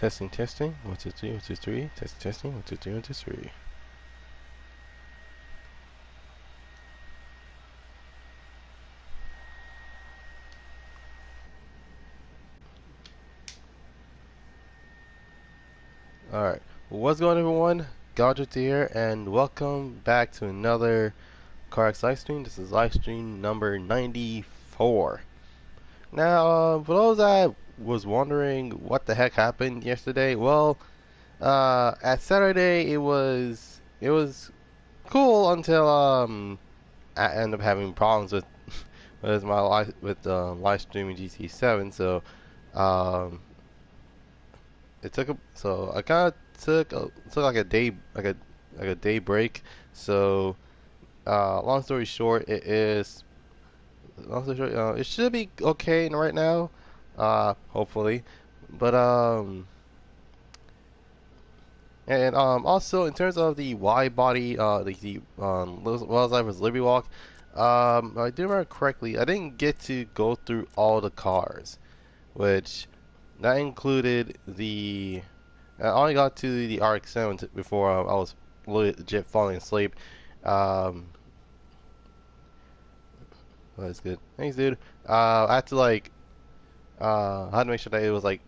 Testing, testing. 1, 2, 3, 1, 2, 3. Testing, testing. 1, 2, 3, 1, 2, 3. Alright. What's going on, everyone? Goddrifter here, and welcome back to another CarX livestream. This is livestream number 94. Now, for those that was wondering what the heck happened yesterday, well, at Saturday it was cool until I ended up having problems with my live streaming GT7. So um, I kind of took like a day like a day break. So long story short, it should be okay right now, hopefully. But also in terms of the wide body, the Wells Life Liberty Walk, if I do remember correctly, I didn't get to go through all the cars, which that included the. I only got to the RX-7 before I was legit falling asleep. Um, well, that's good. Thanks, dude. I had to I had to make sure that it was like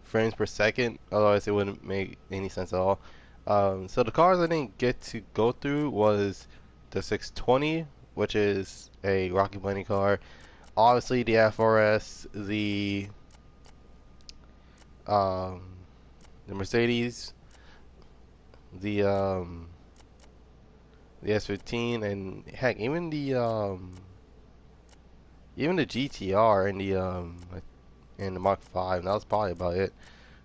frames per second, otherwise it wouldn't make any sense at all. So the cars I didn't get to go through was the 620, which is a Rocky Bunny car. Obviously the FRS, um, the Mercedes, the the S15, and heck, even the GTR and the Mark 5. That was probably about it.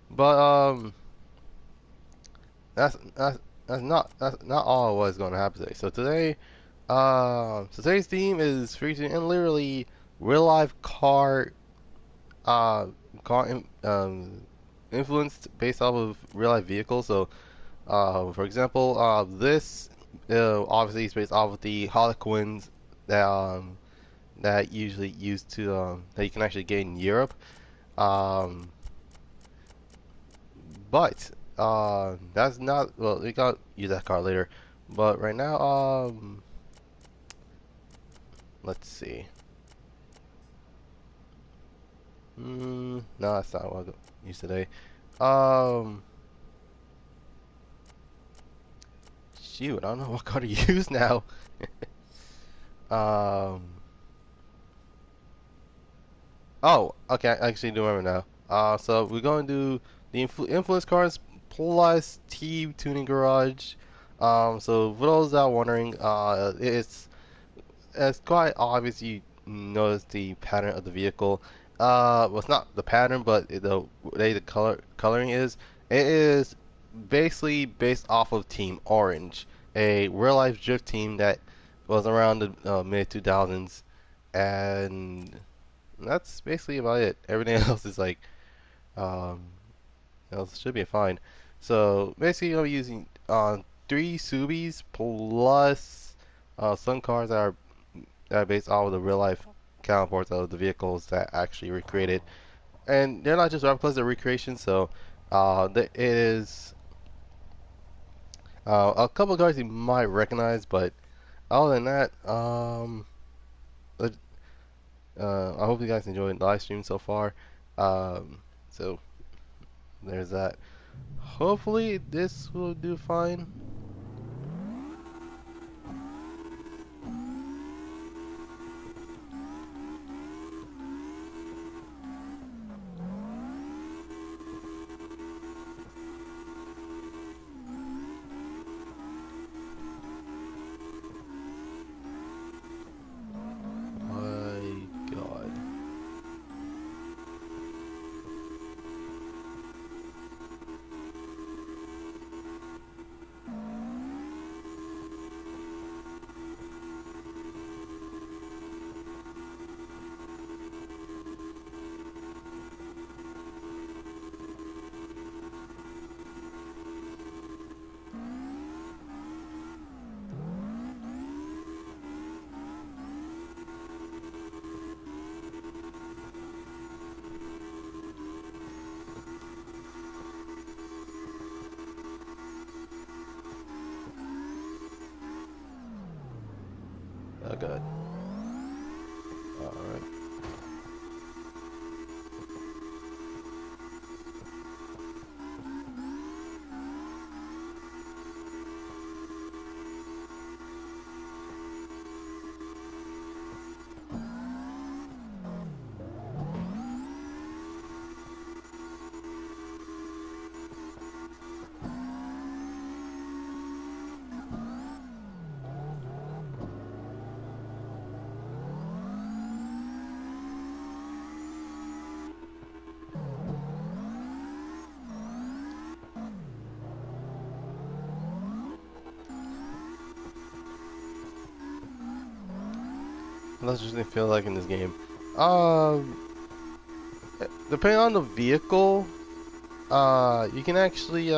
But that's that's that's not all it was going to happen today. So today's theme is featuring and literally real life uh car influenced based off of real life vehicles. So for example, this obviously is based off of the Harlequins that that usually used to that you can actually get in Europe. Um, but that's not, well, we got use that car later. But right now, let's see. No, that's not what I use today. Um, Shoot, I don't know what car to use now. Um, oh, okay, I actually do remember now. So we're going to do the influence cars plus T tuning garage. So for those that are wondering, it's quite obvious you notice the pattern of the vehicle. Well, it's not the pattern, but the way the coloring is. It is basically based off of Team Orange, a real life drift team that was around the mid 2000s, and that's basically about it. Everything else is like, um, else should be fine. So basically, I'll be using three Subis plus some cars that are based off of the real life counterparts of the vehicles that actually recreated, and they're not just replicas; they're recreations. So there is a couple of cars you might recognize, but other than that, I hope you guys enjoyed the live stream so far. So there's that. Hopefully this will do fine. My God. Oh, good. Alright. That's just what I feel like in this game. Um, Depending on the vehicle, you can actually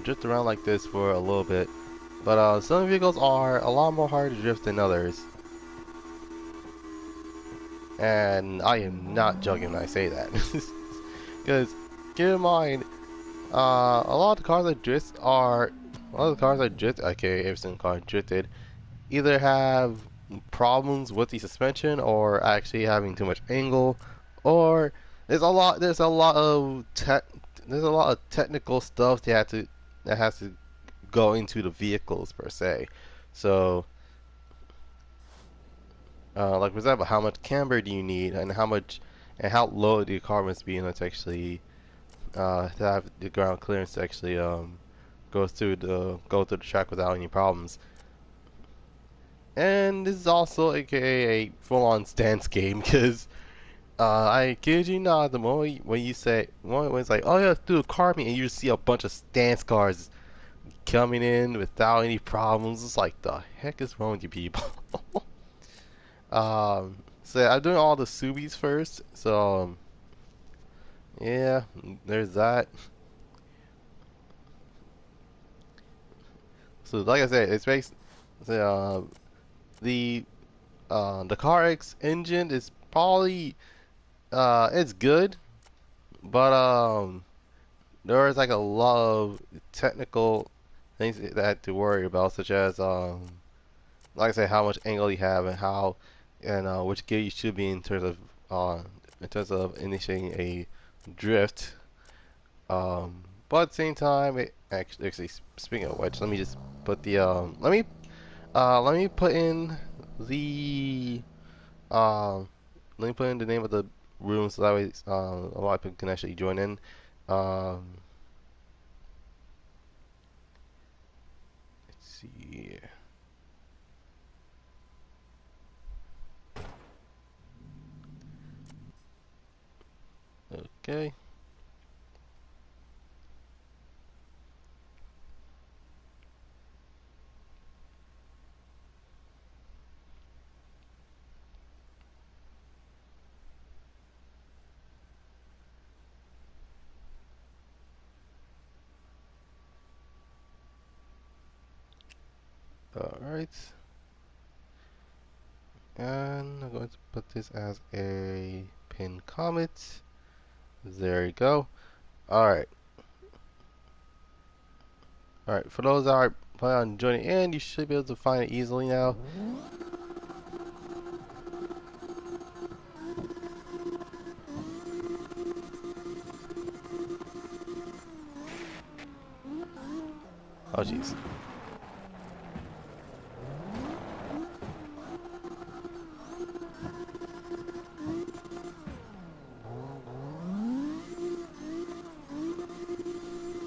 drift around like this for a little bit. But some vehicles are a lot more hard to drift than others. And I am not joking when I say that. Because keep in mind, a lot of the cars that drift are, a lot of the cars that drift, aka every single car drifted, either have problems with the suspension or actually having too much angle, or there's a lot of technical stuff that has to go into the vehicles per se. So like for example, how much camber do you need, and how low the car must be in order to actually to have the ground clearance to actually go through the track without any problems. And this is also aka a full-on stance game because I kid you not, the moment when you say when it's like, oh yeah, do a car meet, and you just see a bunch of stance cars coming in without any problems, it's like, the heck is wrong with you people? So I'm doing all the subies first, so yeah, there's that. So like I said, it's based the the Car X engine is probably it's good, but there's like a lot of technical things that I had to worry about, such as like I said, how much angle you have and how and which gear you should be in terms of initiating a drift. But at the same time, actually speaking of which, let me just put the let me put in the um let me put in the name of the room so that way a lot of people can actually join in. Um, let's see. Okay. All right. And I'm going to put this as a pinned comment. There you go. All right. All right. For those that are planning on joining in, you should be able to find it easily now. Oh jeez.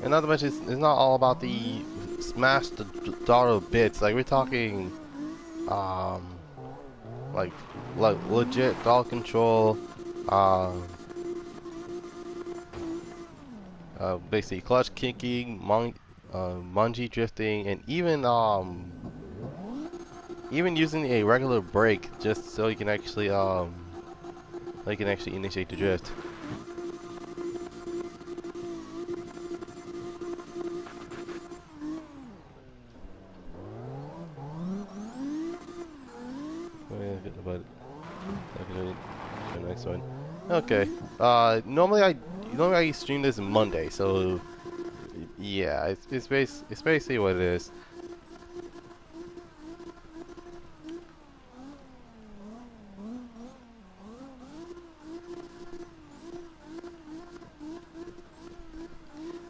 And not to mention, it's not all about the smash the throttle bits. Like we're talking, um, like legit throttle control, um, basically clutch kicking, bungee drifting, and even using a regular brake just so you can actually initiate the drift. But okay, the next one. Okay. Normally I stream this Monday, so yeah, it's basically what it is.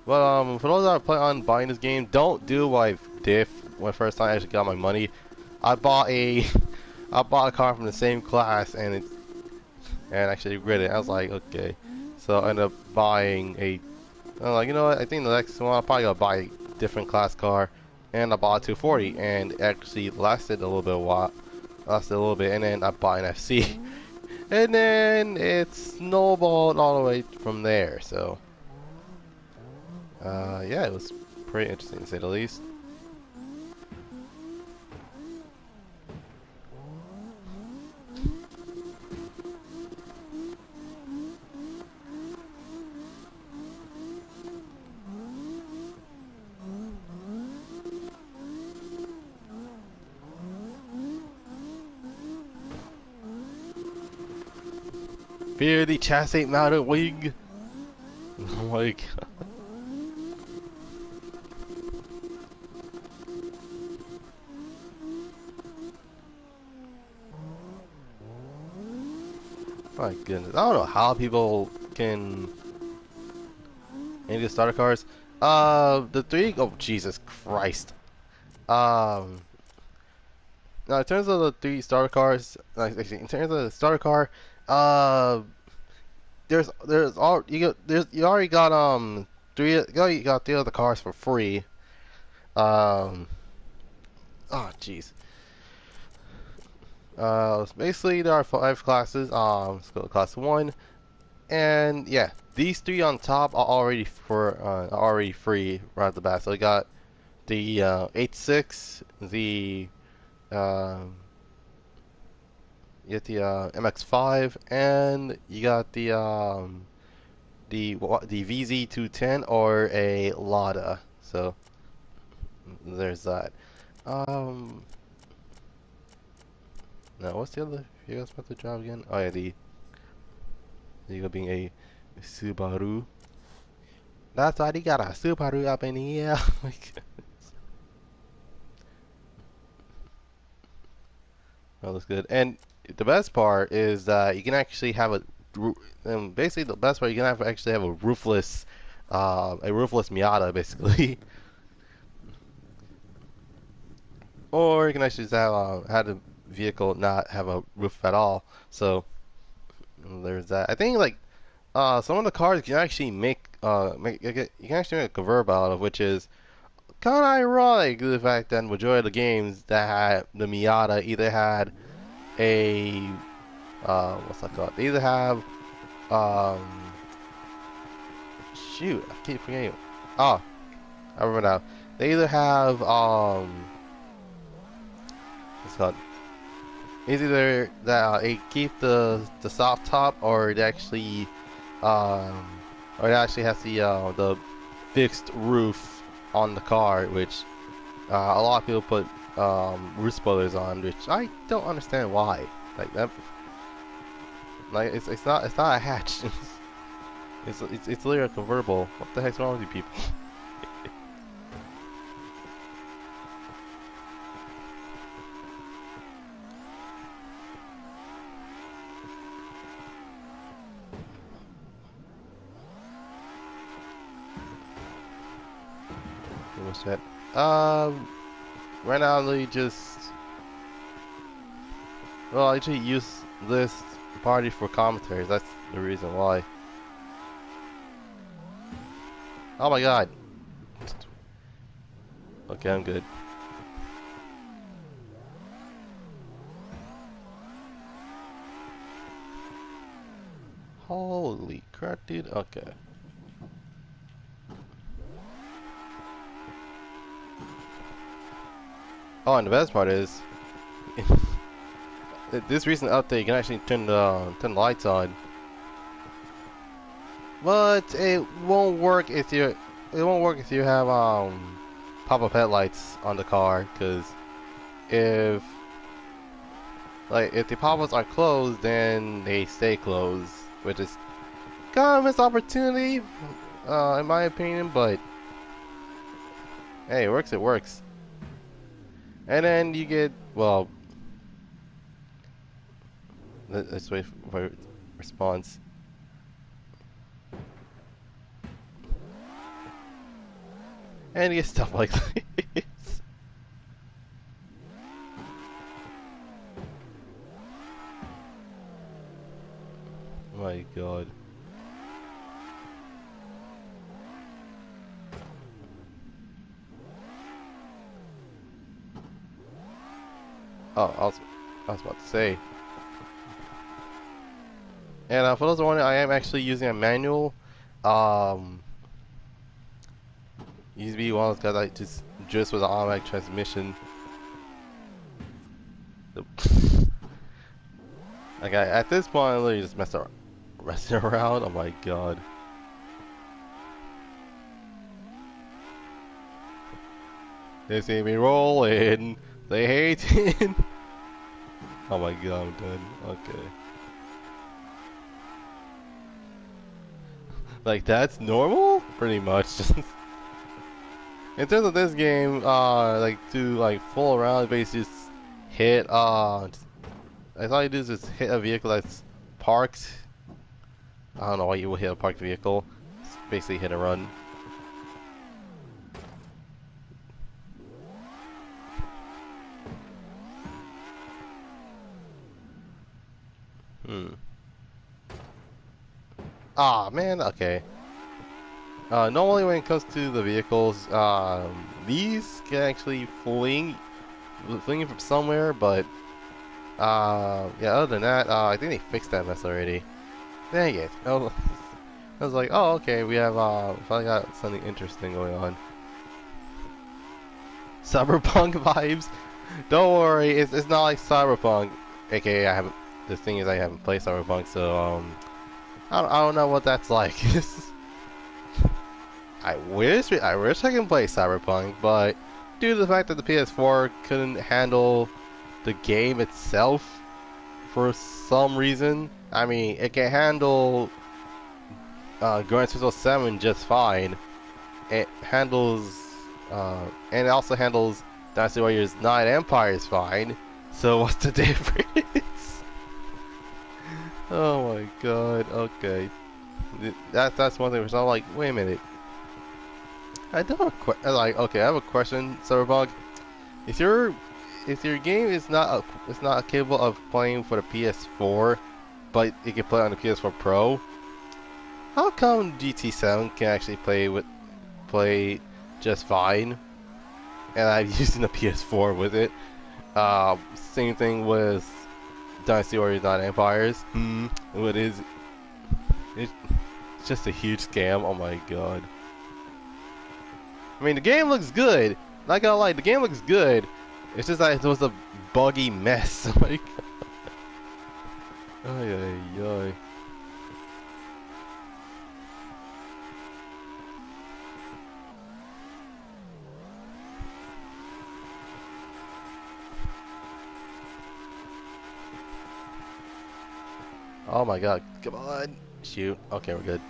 But for those that are planning on buying this game, don't do what I did when first time I actually got my money. I bought a I bought a car from the same class and actually regret it. I was like, okay. So I ended up buying a. I'm like, you know what? I think the next one I'll probably gotta buy a different class car, and I bought a 240, and it actually lasted a little bit and then I bought an FC, and then it snowballed all the way from there. So, yeah, it was pretty interesting to say the least. Fear the chassis mounted wing. Oh my god. My goodness. I don't know how people can any of the starter cars. The three oh Jesus Christ. Um Now in terms of the three starter cars, actually in terms of the starter car, uh there's all you got you already got you got three of the cars for free. Um oh jeez. Basically there are five classes. Let's go to class one. And yeah, these three on top are already free right at the back. So we got the 86, the um, you get the MX5, and you got the VZ210 or a Lada. So there's that. Um, now what's the other? You guys about the job again? Oh yeah, the being a Subaru. That's why they got a Subaru up in here. That looks good. And the best part is that you can actually have basically the best part you can actually have a roofless Miata basically, or you can actually just have the vehicle not have a roof at all. So there's that. I think like some of the cars you can actually you can actually make a convertible out of, which is kind of ironic the fact that majority of the games that had the Miata either had a what's that called? They either have um shoot, I keep forgetting. Oh, I remember now. They either have what's it called? It's either that they keep the soft top or it actually um or it actually has the fixed roof on the car, which a lot of people put roof spoilers on, which I don't understand why. Like that, like it's not a hatch. It's literally a convertible. What the heck's wrong with you people? What's that? Right now they just well, I actually use this party for commentaries. That's the reason why. Oh my god. Okay, I'm good. Holy crap, dude. Okay. Oh, and the best part is, this recent update you can actually turn the lights on, but it won't work if you have pop-up headlights on the car, because if if the pop-ups are closed, then they stay closed, which is kind of a missed opportunity, in my opinion. But hey, it works. It works. And then you get well. Let's wait for response. and get stuff like this. My God. Oh, I was about to say. And for those who are wondering, I am actually using a manual. Um, used to be one of those guys that just with an automatic transmission. Like at this point, I literally just messing around. Oh my God. They see me rolling. They hate it. Oh my God, I'm done. Okay. Like that's normal? Pretty much. In terms of this game, like to like full around, basically just hit. That's all you do is just hit a vehicle that's parked. I don't know why you would hit a parked vehicle. It's basically hit and run. Hmm. Ah, man. Okay. Normally when it comes to the vehicles, these can actually fling from somewhere, but yeah. Other than that, I think they fixed that mess already. Dang it. Oh, I was like, oh, okay, we have finally got something interesting going on. Cyberpunk vibes. Don't worry, it's not like Cyberpunk. AKA, I haven't. The thing is, I haven't played Cyberpunk, so I don't know what that's like. I wish I can play Cyberpunk, but due to the fact that the PS4 couldn't handle the game itself for some reason, I mean, it can handle Goddrifter247sun just fine. It handles, and it also handles Dynasty Warriors 9 Empires fine. So what's the difference? Oh my God. Okay, that's one thing which I'm like, wait a minute. I do have okay, I have a question, Cyberbug. If your game is not capable of playing for the PS4, but you can play on the PS4 Pro, how come GT7 can actually play just fine? And I'm using the PS4 with it. Same thing with Dynasty Warriors Not Empires. What is it's just a huge scam. Oh my God. I mean, the game looks good. Not gonna lie, the game looks good. It's just that it was a buggy mess. Like, ay ay ay. Oh my God, come on. Shoot. Okay, we're good.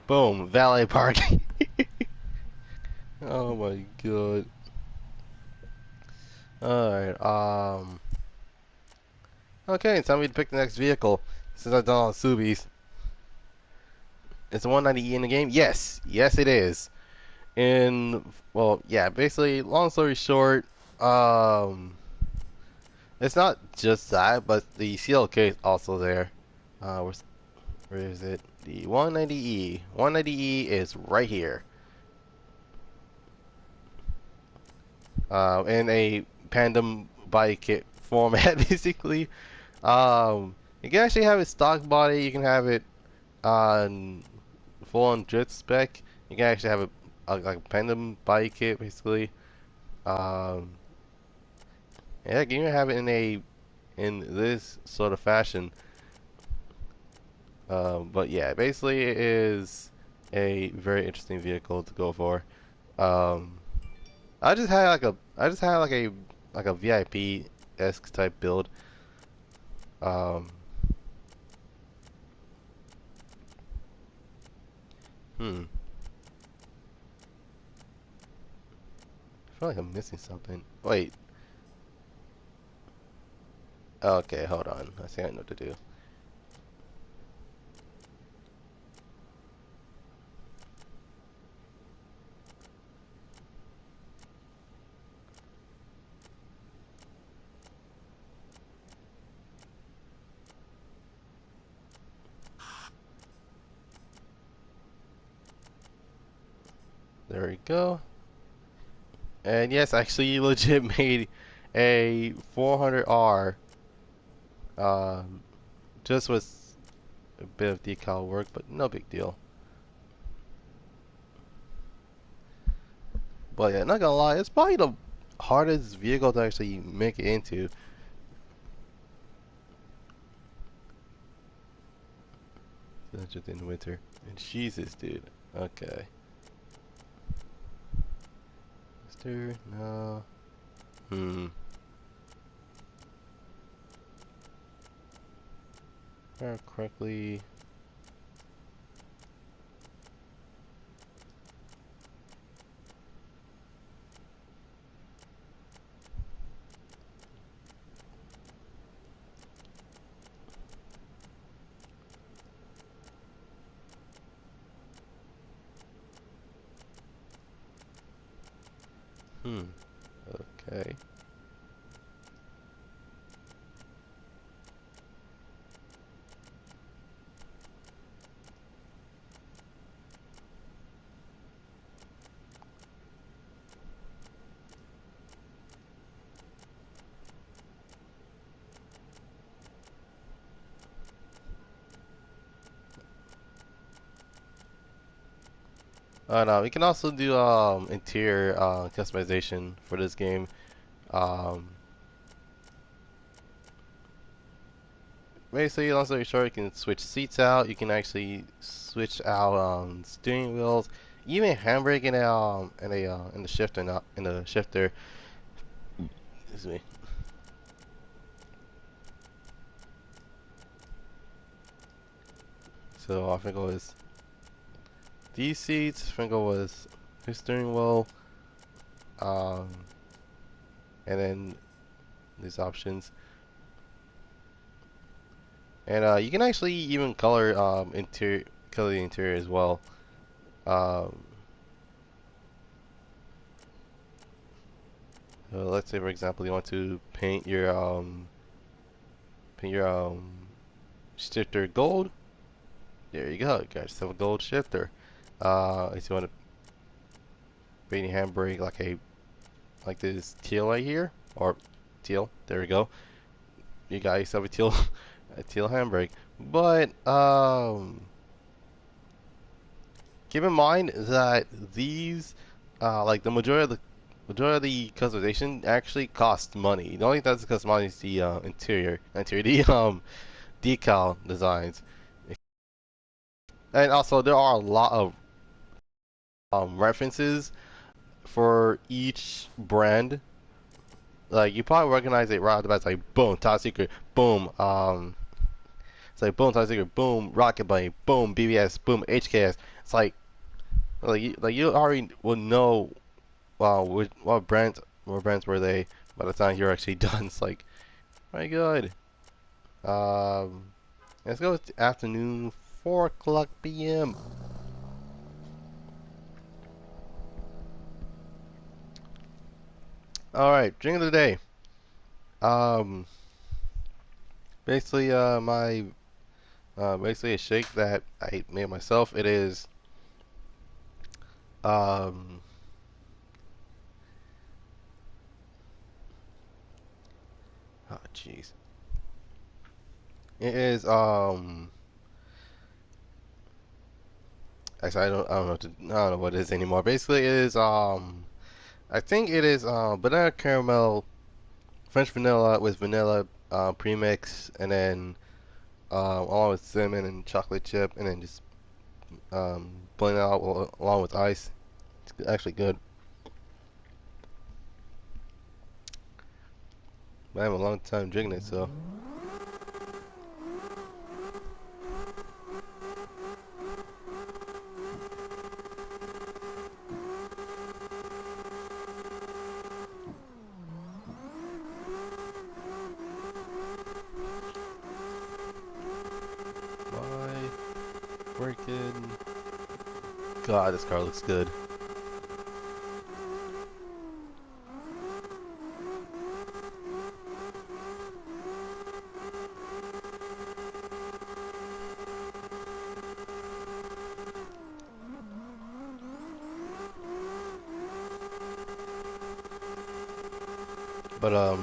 Boom, valet parking. Oh my God. Alright, okay, it's time for me to pick the next vehicle. Since I've done all the Subis. Is the 190E in the game? Yes. Yes, it is. Well, yeah, basically, long story short, it's not just that, but the CLK is also there. Where is it? The 190E. 190E is right here. In a Pandem bike kit format, basically. You can actually have it stock body. You can have it on full on jet spec. You can actually have like a Pandem bike kit, basically. Um, yeah, you can have it in this sort of fashion. But yeah, basically it is a very interesting vehicle to go for. Um, I just had like a VIP-esque type build. Um, hmm. I feel like I'm missing something. Wait. Okay, hold on. I think I know what to do. There we go. And yes, actually, legit made a 400R. Um, just with a bit of decal work, but no big deal. But yeah, not gonna lie, it's probably the hardest vehicle to actually make it into. Just in winter. And Jesus, dude. Okay. Mister, no. Hmm. If I remember correctly. Hmm. Okay. No, we can also do interior customization for this game. Um, Basically, long story short, you can switch seats out. You can actually switch out steering wheels, even handbrake in the shifter, not in the shifter. Excuse me. So I think it was these seats. I think it was the steering wheel, um, and then these options. And you can actually even color the interior as well. Um, let's say, for example, you want to paint your shifter gold. There you go. You got yourself a gold shifter. If you want to paint your handbrake like this teal right here, or teal. There we go. You got yourself a teal a teal handbrake. But keep in mind that these like the majority of the customization actually costs money. The only thing that's cost money is the interior, the decal designs, and also there are a lot of references for each brand. Like you probably recognize it right off the bat. It's like boom, top secret, boom. It's like boom, top secret, boom, rocket bunny, boom, BBS, boom, HKS. It's like you already will know. Wow, what brands were they by the time you're actually done? It's like, my God. Um, let's go with afternoon, 4 o'clock p.m. All right, drink of the day. Um, basically, my basically a shake that I made myself. It is um, oh jeez, it is actually I don't know what it is anymore. Basically, it is I think it is banana caramel, French vanilla with vanilla premix, and then along with cinnamon and chocolate chip, and then just blend it out along with ice. It's actually good. But I have a long time drinking it, so. freaking God, this car looks good. But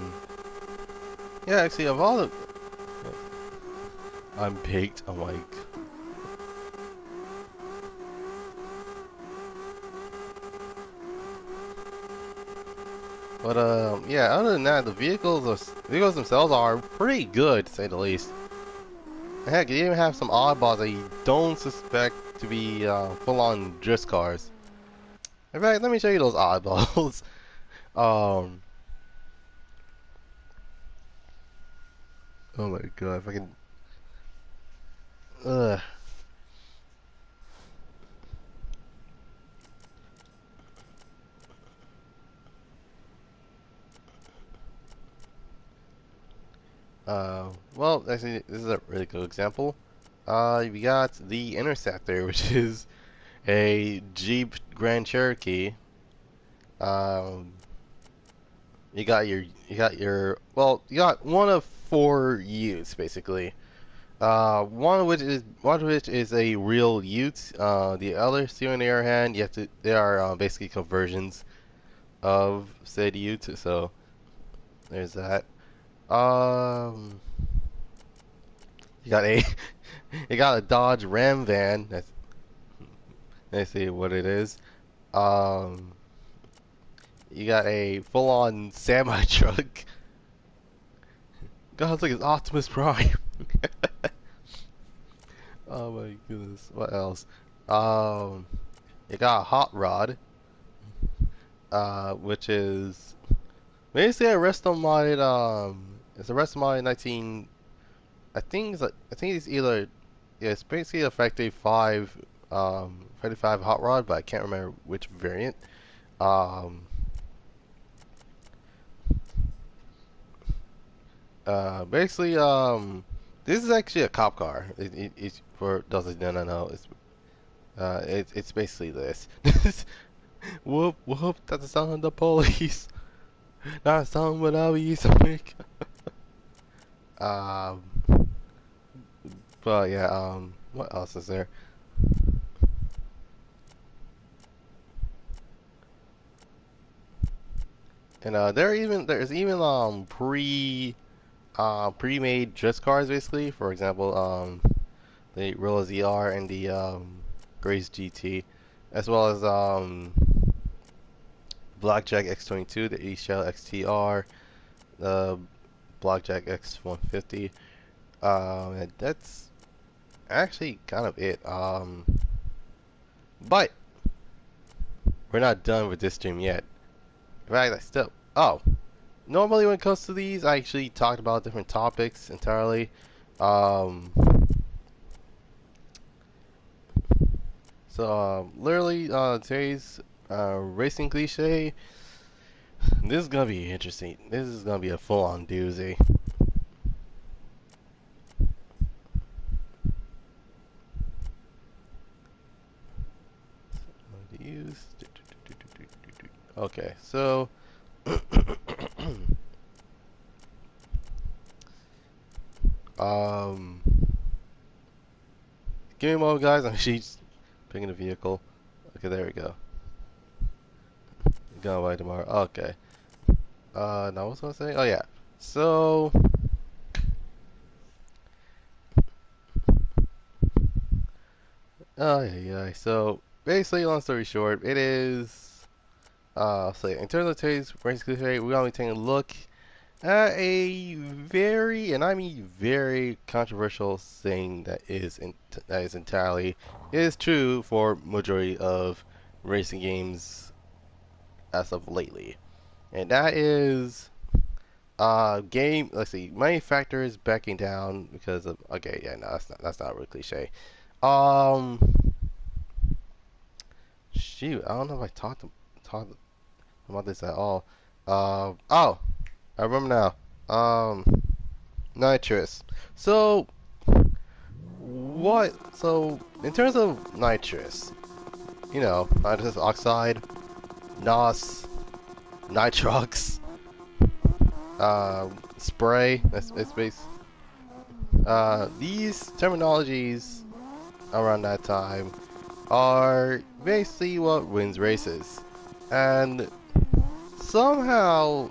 yeah, actually, of all the, I'm baked. I'm like, but yeah. Other than that, the vehicles themselves are pretty good, to say the least. Heck, you even have some oddballs that you don't suspect to be full-on drift cars. In fact, let me show you those oddballs. um, oh my god, if I can. Ugh. Well, actually, this is a really good example. We got the Interceptor, which is a Jeep Grand Cherokee. Um, you got one of four Utes basically. One of which is a real Ute. The other two, on the other hand, they are basically conversions of said Ute. So there's that. Um, you got a you got a Dodge Ram van. Let's see what it is. Um, you got a full-on semi truck. God, look, it's Optimus Prime. Oh my goodness. What else? Um, you got a hot rod, which is basically a resto modded. It's a resto modded 19. I think it's either. Yeah, it's basically a Factory 5, Factory 5 hot rod, but I can't remember which variant. Um, basically, this is actually a cop car. It's for those that don't know. It's basically this. Whoop whoop! That's the sound of the police. Not a sound without you make. Um, but yeah. What else is there? And there's even pre-made drift cars basically. For example, the Rolla ZR and the Grace GT, as well as Blackjack X22, the E-Shell XTR, the Blackjack X150. And that's actually kind of it. But we're not done with this stream yet. In fact, I still. Oh, normally when it comes to these, I actually talked about different topics entirely. Um, literally, today's racing cliche. This is gonna be interesting. This is gonna be a full-on doozy. Okay, so um, give me a moment, guys. I'm actually just picking the vehicle. Okay, there we go. Going away tomorrow. Okay. Now what's I gonna say? Oh yeah. So, oh yeah. So basically, long story short, it is. So in terms of today's race today, we're gonna be taking a look at a very, and I mean very, controversial thing that is entirely is true for majority of racing games as of lately, and that is game. Let's see, manufacturers backing down because of. Okay, yeah, no, that's not really cliche. Um, shoot, I don't know if I talked about this at all. Oh, I remember now. Nitrous. So So in terms of nitrous, you know, nitrous oxide, NOS, nitrox, spray. That's base. These terminologies around that time are basically what wins races, and somehow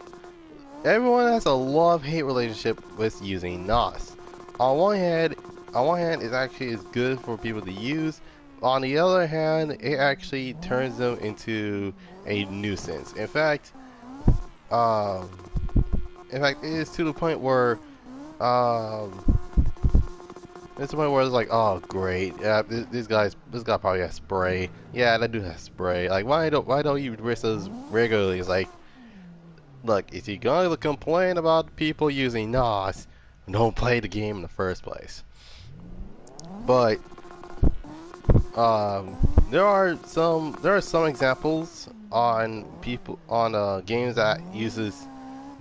everyone has a love-hate relationship with using NOS. On one hand, it actually is good for people to use. On the other hand, it actually turns them into a nuisance. Um, in fact, it is to the point where um, it's like, oh great, yeah, this guy probably has spray. Yeah, that dude has spray. Like, why don't you risk those regularly? It's like, look, if you're going to complain about people using NOS, don't play the game in the first place. But um, there are some examples on games that uses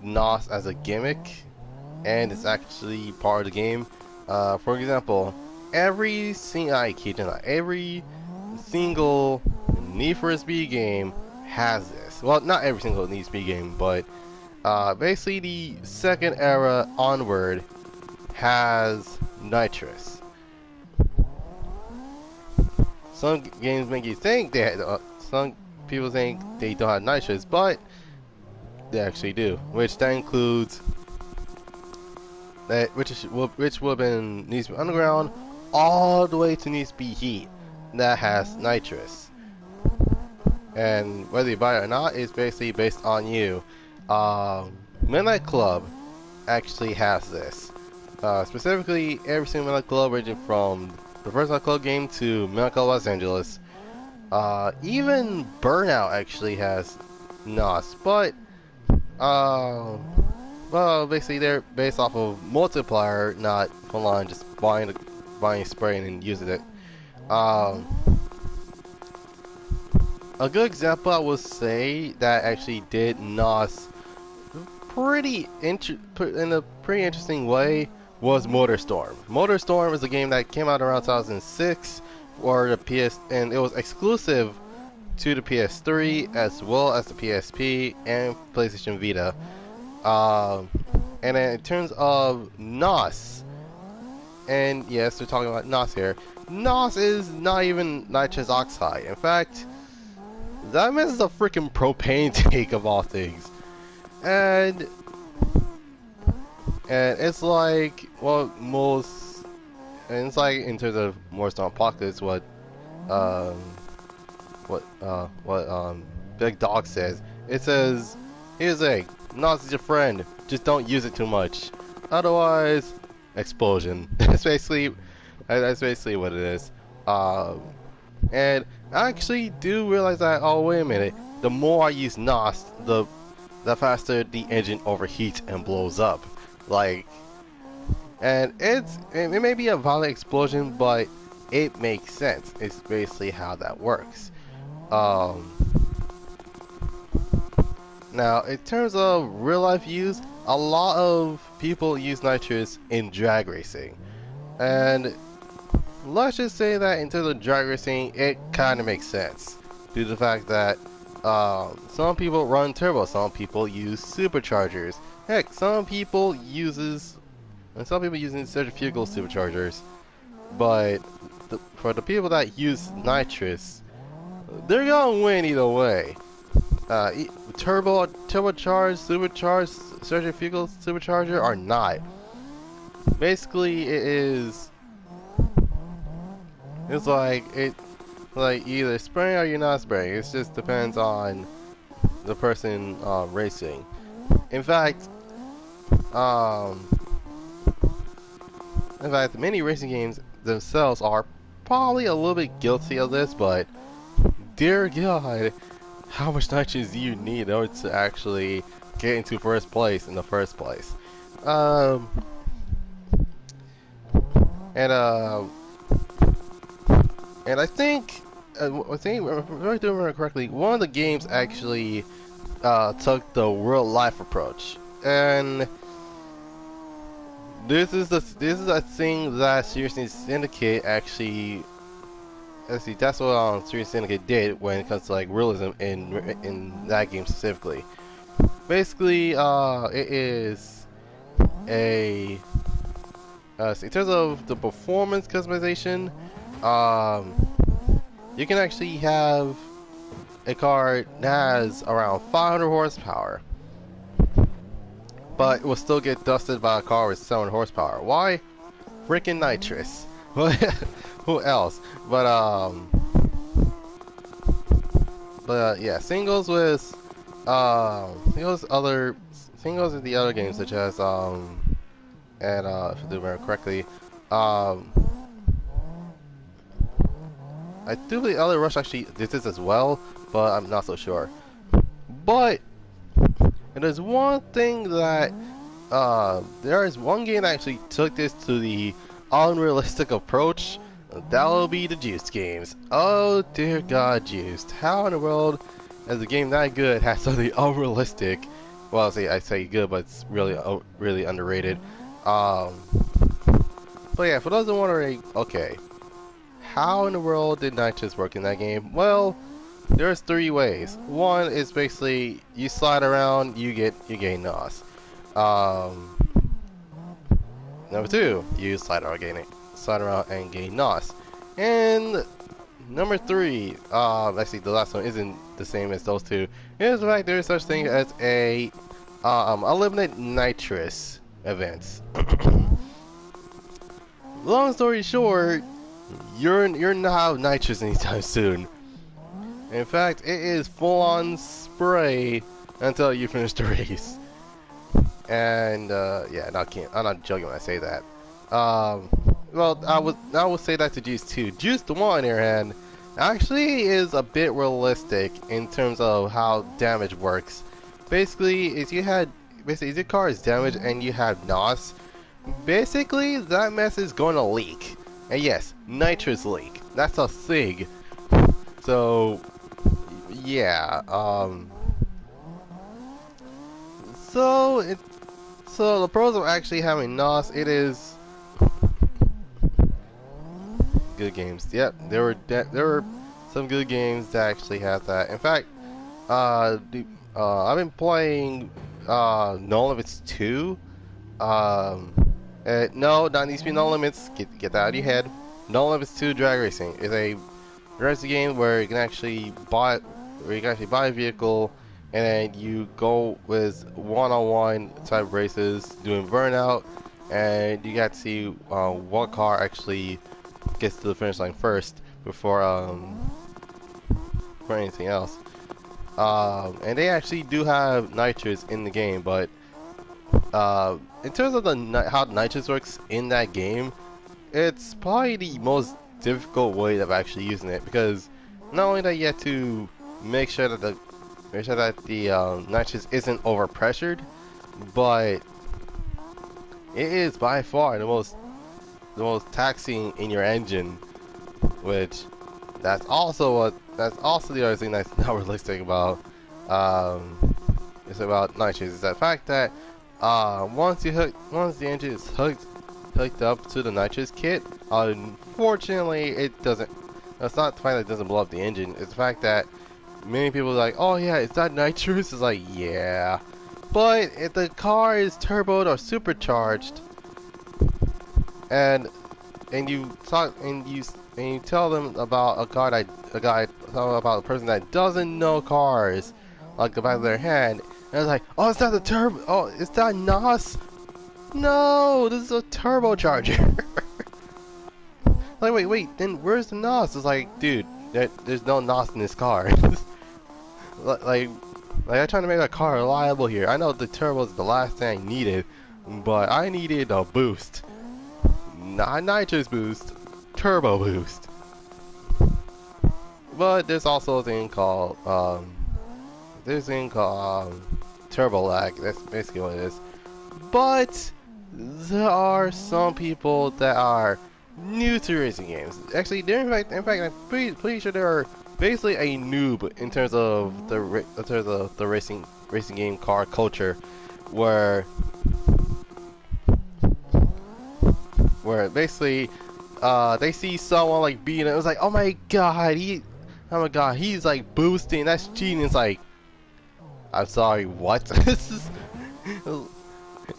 NOS as a gimmick, and it's actually part of the game. For example, every single Need for Speed game has this. Well, not every single Need for Speed game, but basically the second era onward has nitrous. Some games make you think some people think they don't have nitrous, but they actually do. Which that includes which would have been Need for Speed Underground all the way to Need for Speed Heat that has nitrous. And whether you buy it or not is basically based on you. Midnight Club actually has this. Specifically, every single Midnight Club, ranging from the first Midnight Club game to Midnight Club Los Angeles. Even Burnout actually has NOS, but well, basically they're based off of multiplier, not full on just buying spray and then using it. A good example I would say that actually did NOS in a pretty interesting way was MotorStorm. MotorStorm is a game that came out around 2006 for the PS, and it was exclusive to the PS3 as well as the PSP and PlayStation Vita. And then in terms of NOS, and yes, we're talking about NOS here. NOS is not even nitrous oxide. In fact, that misses a freaking propane tank of all things. And it's like, well, it's like in terms of MotorStorm Apocalypse, what Big Dog says. It says, here's a NOS is your friend, just don't use it too much. Otherwise, explosion. That's basically what it is. And I actually do realize that, oh wait a minute, the more I use NOS, the faster the engine overheats and blows up. Like, and it may be a violent explosion, but it makes sense. It's basically how that works. Now, in terms of real life use, a lot of people use nitrous in drag racing, and let's just say that in terms of drag racing, it kind of makes sense due to the fact that some people run turbo, some people use superchargers. Heck, some people using centrifugal superchargers. But for the people that use nitrous, they're gonna win either way. Turbocharged, supercharged, centrifugal supercharger or not. Basically, it's like either spraying or you're not spraying. It just depends on the person racing. In fact, many racing games themselves are probably a little bit guilty of this, but dear God, how much nitrogen do you need in order to actually get into first place in the first place? And I think if I remember correctly, one of the games actually took the real life approach, and this is a thing that Seriously Syndicate actually. Let's see, that's what Seriously Syndicate did when it comes to like realism in that game specifically. Basically, it is a in terms of the performance customization, um, you can actually have a car that has around 500 horsepower, but it will still get dusted by a car with 700 horsepower. Why? Freaking nitrous. Who else? But yeah, singles with singles with the other games such as and if I do remember correctly, um, I do believe LA Rush actually did this as well, but I'm not so sure. But there's one thing that there is one game that actually took this to the unrealistic approach. That will be the Juiced games. Oh dear God, Juiced! How in the world is a game that good has something unrealistic? Well, I say good, but it's really underrated. Um, but yeah, for those who are wondering, okay, how in the world did nitrous work in that game? Well, there's three ways. One is basically you slide around, you gain NOS. Um, Number two, you slide around and gain NOS. And number three, actually the last one isn't the same as those two. Is the fact there is such thing as a eliminate nitrous events. Long story short, you're not out of nitrous anytime soon. In fact, it is full on spray until you finish the race. And yeah, I'm not joking when I say that. Well, I would say that to Juice 2. Juice 1, on the other hand, actually is a bit realistic in terms of how damage works. Basically, if your car is damaged and you have NOS, basically that mess is going to leak. And yes, nitrous leak. That's a thing. So yeah, so the pros of actually having NOS, it is good games. Yep, there were some good games that actually have that. In fact, I've been playing No Limits 2. No, not needs to be No Limits. Get that out of your head. No Limits 2 Drag Racing is a racing game where you can actually buy a vehicle and then you go with one-on-one type races doing burnout, and you got to see what car actually gets to the finish line first before for anything else. And they actually do have nitrous in the game, but in terms of how nitrous works in that game, it's probably the most difficult way of actually using it, because not only that you have to make sure that the nitrous isn't overpressured, but it is by far the most taxing in your engine, which that's also the other thing that's not realistic about it's about nitrous, is the fact that once the engine is hooked up to the nitrous kit, unfortunately it doesn't. It's not the fact that it doesn't blow up the engine, it's the fact that many people are like, oh yeah, is that nitrous? It's like, yeah, but if the car is turboed or supercharged, and you tell them about about a person that doesn't know cars like the back of their hand, and it's like, oh, it's not the turbo, oh, it's not NOS. No, this is a turbocharger. Like, wait, then where's the NOS? It's like, dude, there's no NOS in this car. like I'm trying to make a car reliable here. I know the turbo is the last thing I needed, but I needed a boost. Not nitrous boost, turbo boost. But there's also a thing called turbo lag. That's basically what it is. But there are some people that are new to racing games. Actually, in fact, I'm pretty sure there are basically a noob in terms of the racing game car culture, where where basically they see someone like beating it. It was like, oh my god, he's like boosting. That's cheating. It's like, I'm sorry, what? This is.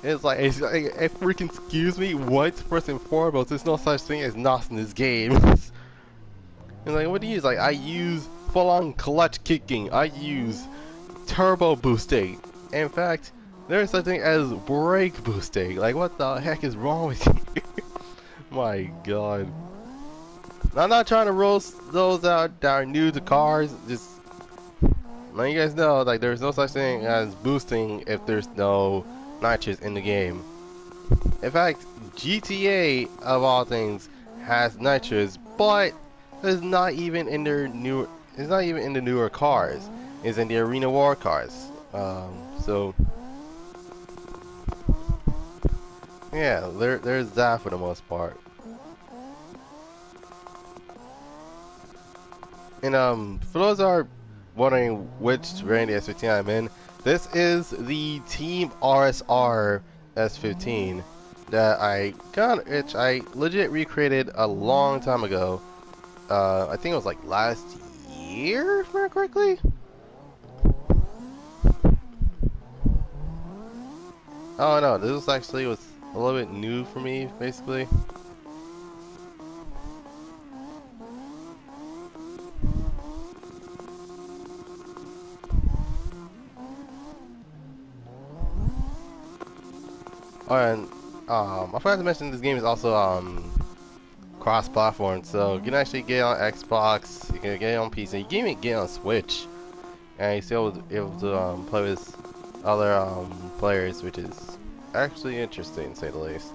It's like, freaking excuse me, what? First and foremost, there's no such thing as NOS in this game. It's like, what do you use? Like, I use full-on clutch kicking. I use turbo boosting. In fact, there's something as brake boosting. Like, what the heck is wrong with you? My god. I'm not trying to roast those out that are new to cars. Just let you guys know, like, there's no such thing as boosting if there's no nitrous in the game. In fact, GTA of all things has nitrous, but it's not even in their new. It's not even in the newer cars. It's in the arena war cars. So yeah, there's that for the most part. And for those that are wondering which variant of the S15 I'm in, this is the Team RSR S15 that which I legit recreated a long time ago. I think it was like last year, if I remember correctly. Oh no, this was actually a little bit new for me, basically. Oh, and I forgot to mention this game is also cross-platform, so you can actually get it on Xbox, you can get it on PC, you can even get it on Switch, and you're still able to play with other players, which is actually interesting, to say the least.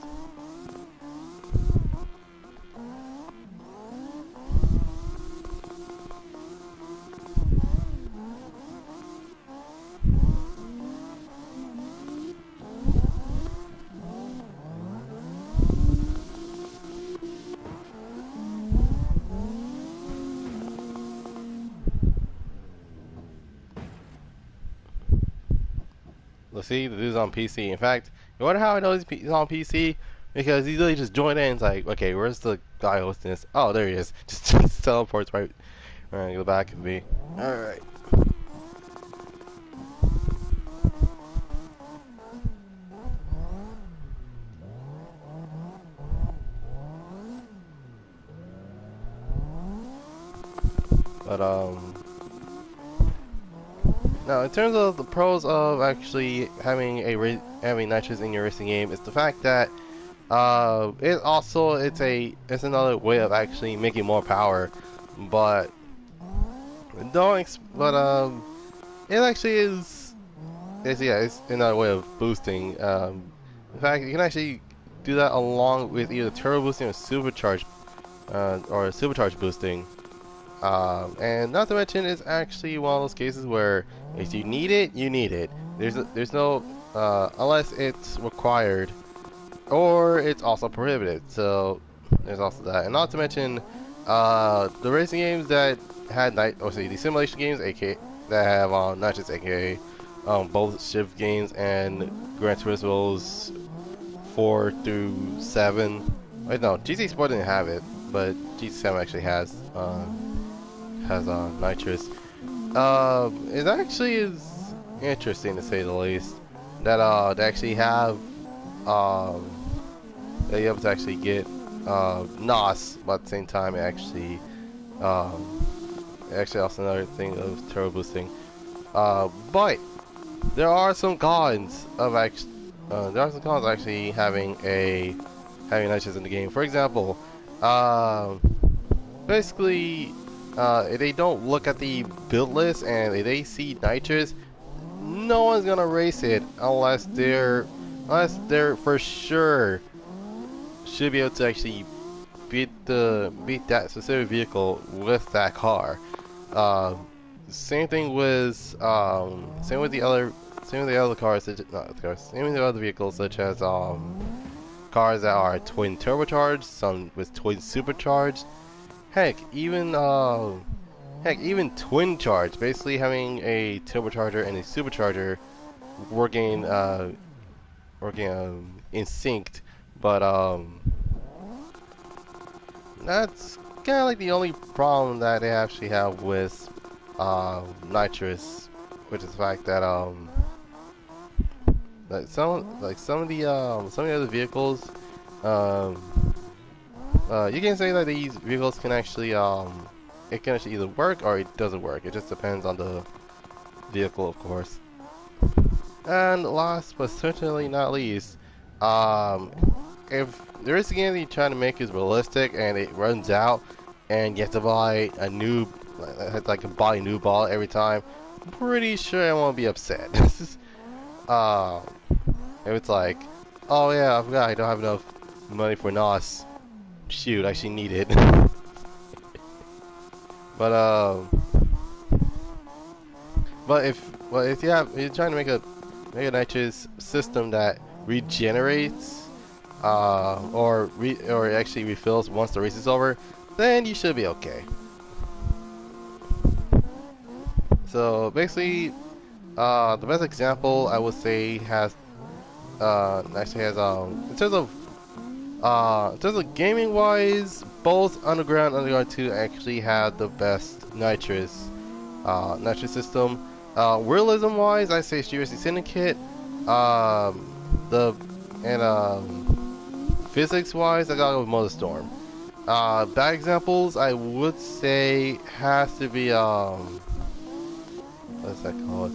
Let's see, the dude's on PC. In fact, you wonder how I know he's on PC? Because he literally just joined in and it's like, okay, where's the guy hosting this? Oh, there he is. Just teleports right. Alright, go back and be. Alright. But, now, in terms of the pros of actually having having nitrous in your racing game, it's the fact that it's another way of actually making more power, but it actually is it's another way of boosting. In fact, you can actually do that along with either turbo boosting or supercharged boosting. And not to mention, it's actually one of those cases where if you need it, you need it. There's no unless it's required, or it's also prohibited. So there's also that, and not to mention the racing games that had the simulation games, aka that have not just aka both shift games and Gran Turismo's 4 through 7. Wait, no, GT Sport didn't have it, but GT 7 actually has nitrous. It actually is interesting, to say the least, that they actually have that you're able to actually get NOS, but at the same time actually also another thing of turbo boosting. But there are some cons of actually having nitrous in the game. For example, basically, if they don't look at the build list and if they see nitrous, no one's gonna race it unless they're for sure should be able to actually beat that specific vehicle with that car. Same thing with same with the other cars, same with the other vehicles, such as cars that are twin turbocharged, some with twin supercharged. Heck, even twin charge, basically having a turbocharger and a supercharger working in sync, but that's kind of like the only problem that they actually have with nitrous, which is the fact that some of the other vehicles, um, you can say that these vehicles can actually it can actually either work or it doesn't work. It just depends on the vehicle, of course. And last but certainly not least, um, if there is a game that you're trying to make is realistic and it runs out and you have to buy a new, like buy a new ball every time, I'm pretty sure I won't be upset. um, if it's like, oh yeah, I forgot I don't have enough money for NOS. Shoot, I actually need it. but if you're trying to make a nitrous system that regenerates or actually refills once the race is over, then you should be okay. So basically, the best example I would say has actually has in terms of gaming wise, both Underground and Underground 2 actually have the best nitrous system. Realism wise, I say Seriously Syndicate. The and physics wise, I gotta go with Mother Storm. Bad examples, I would say has to be what's that called?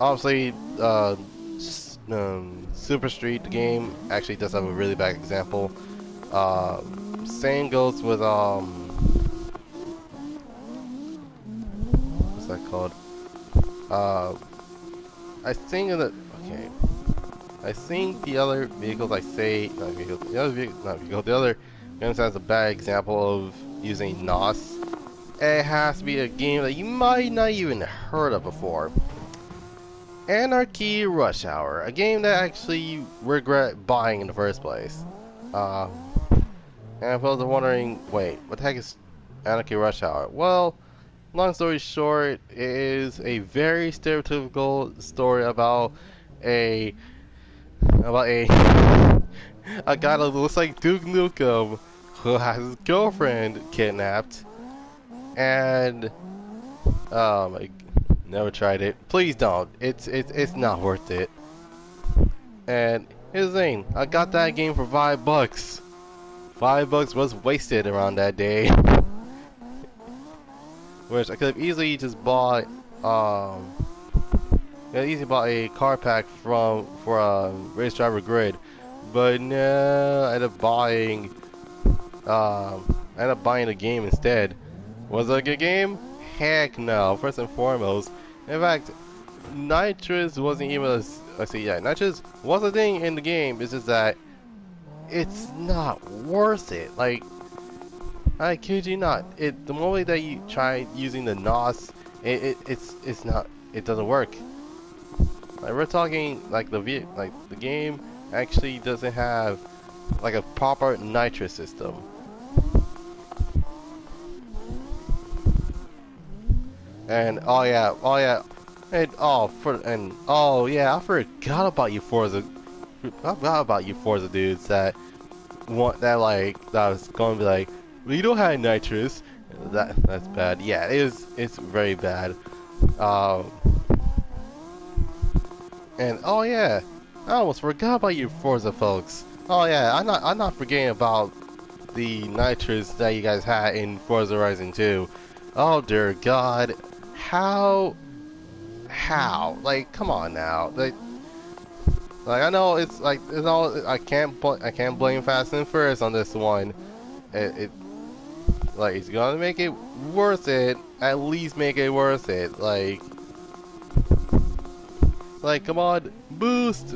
Obviously, Super Street, the game, actually does have a really bad example. Same goes with what's that called? I think in the okay. I think the other vehicles I say not vehicles, the other games has a bad example of using NOS. It has to be a game that you might not even heard of before. Anarchy Rush Hour, a game that actually you regret buying in the first place. And if I was wondering, wait, what the heck is Anarchy Rush Hour? Well, long story short, it is a very stereotypical story about a a guy that looks like Duke Nukem who has his girlfriend kidnapped, and I never tried it. Please don't. It's not worth it. And here's the thing, I got that game for $5. $5 was wasted around that day. Which I could have easily just bought a car pack for Race Driver Grid, but no, I ended up buying the game instead. Was it a good game? Heck no. First and foremost, in fact, nitrous wasn't even nitrous was a thing in the game. It's just that it's not worth it. Like, I kid you not. The moment that you try using the NOS, it's not. It doesn't work. Like, we're talking like the game actually doesn't have like a proper nitrous system. And oh yeah, and I forgot about you Forza. I forgot about you Forza dudes that was going to be like, we don't have nitrous. That's bad. Yeah, it's very bad. And oh yeah, I almost forgot about you Forza folks. Oh yeah, I'm not forgetting about the nitrous that you guys had in Forza Horizon 2. Oh dear God, how? Like, come on now. Like I know it's all. I can't blame Fast and Furious on this one. Like, it's gonna make it worth it. At least make it worth it. Like, come on, boost.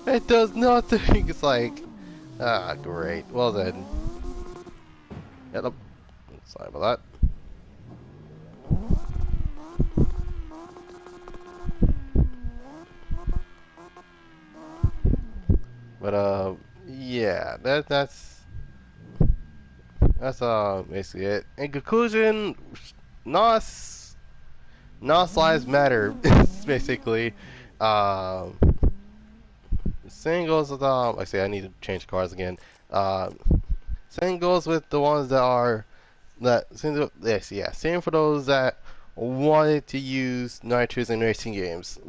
It does nothing. It's like, great. Well then. Yeah, sorry about that. But yeah, that's basically it. In conclusion, NOS lives matter. Basically, same goes with I say I need to change cars again. Uh, Same goes with the ones that are yes, yeah, same for those that wanted to use nitrous in racing games.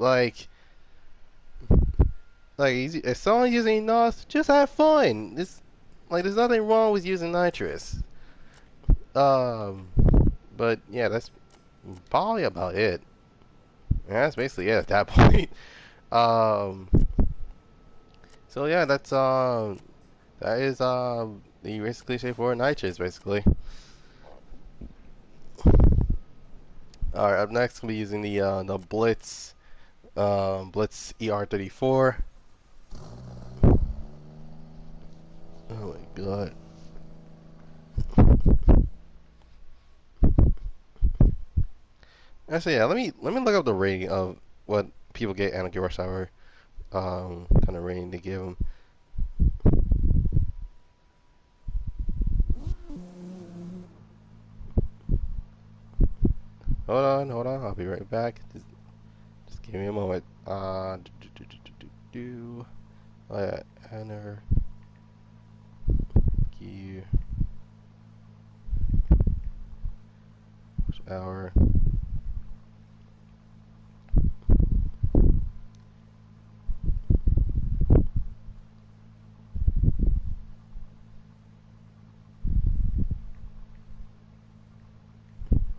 If someone using NOS, just have fun. There's nothing wrong with using nitrous. Um, but yeah, that's probably about it. Yeah, that's basically it at that point. Um, so yeah, that is the basically straightforward nitrous basically. All right, up next we'll be using the Blitz ER34. Oh my god. Actually, yeah, let me look up the rating of what people get Anarchy Rush Hour kind of rating to give them. Hold on, I'll be right back. Just give me a moment. Oh yeah, Anarchy Rush Hour.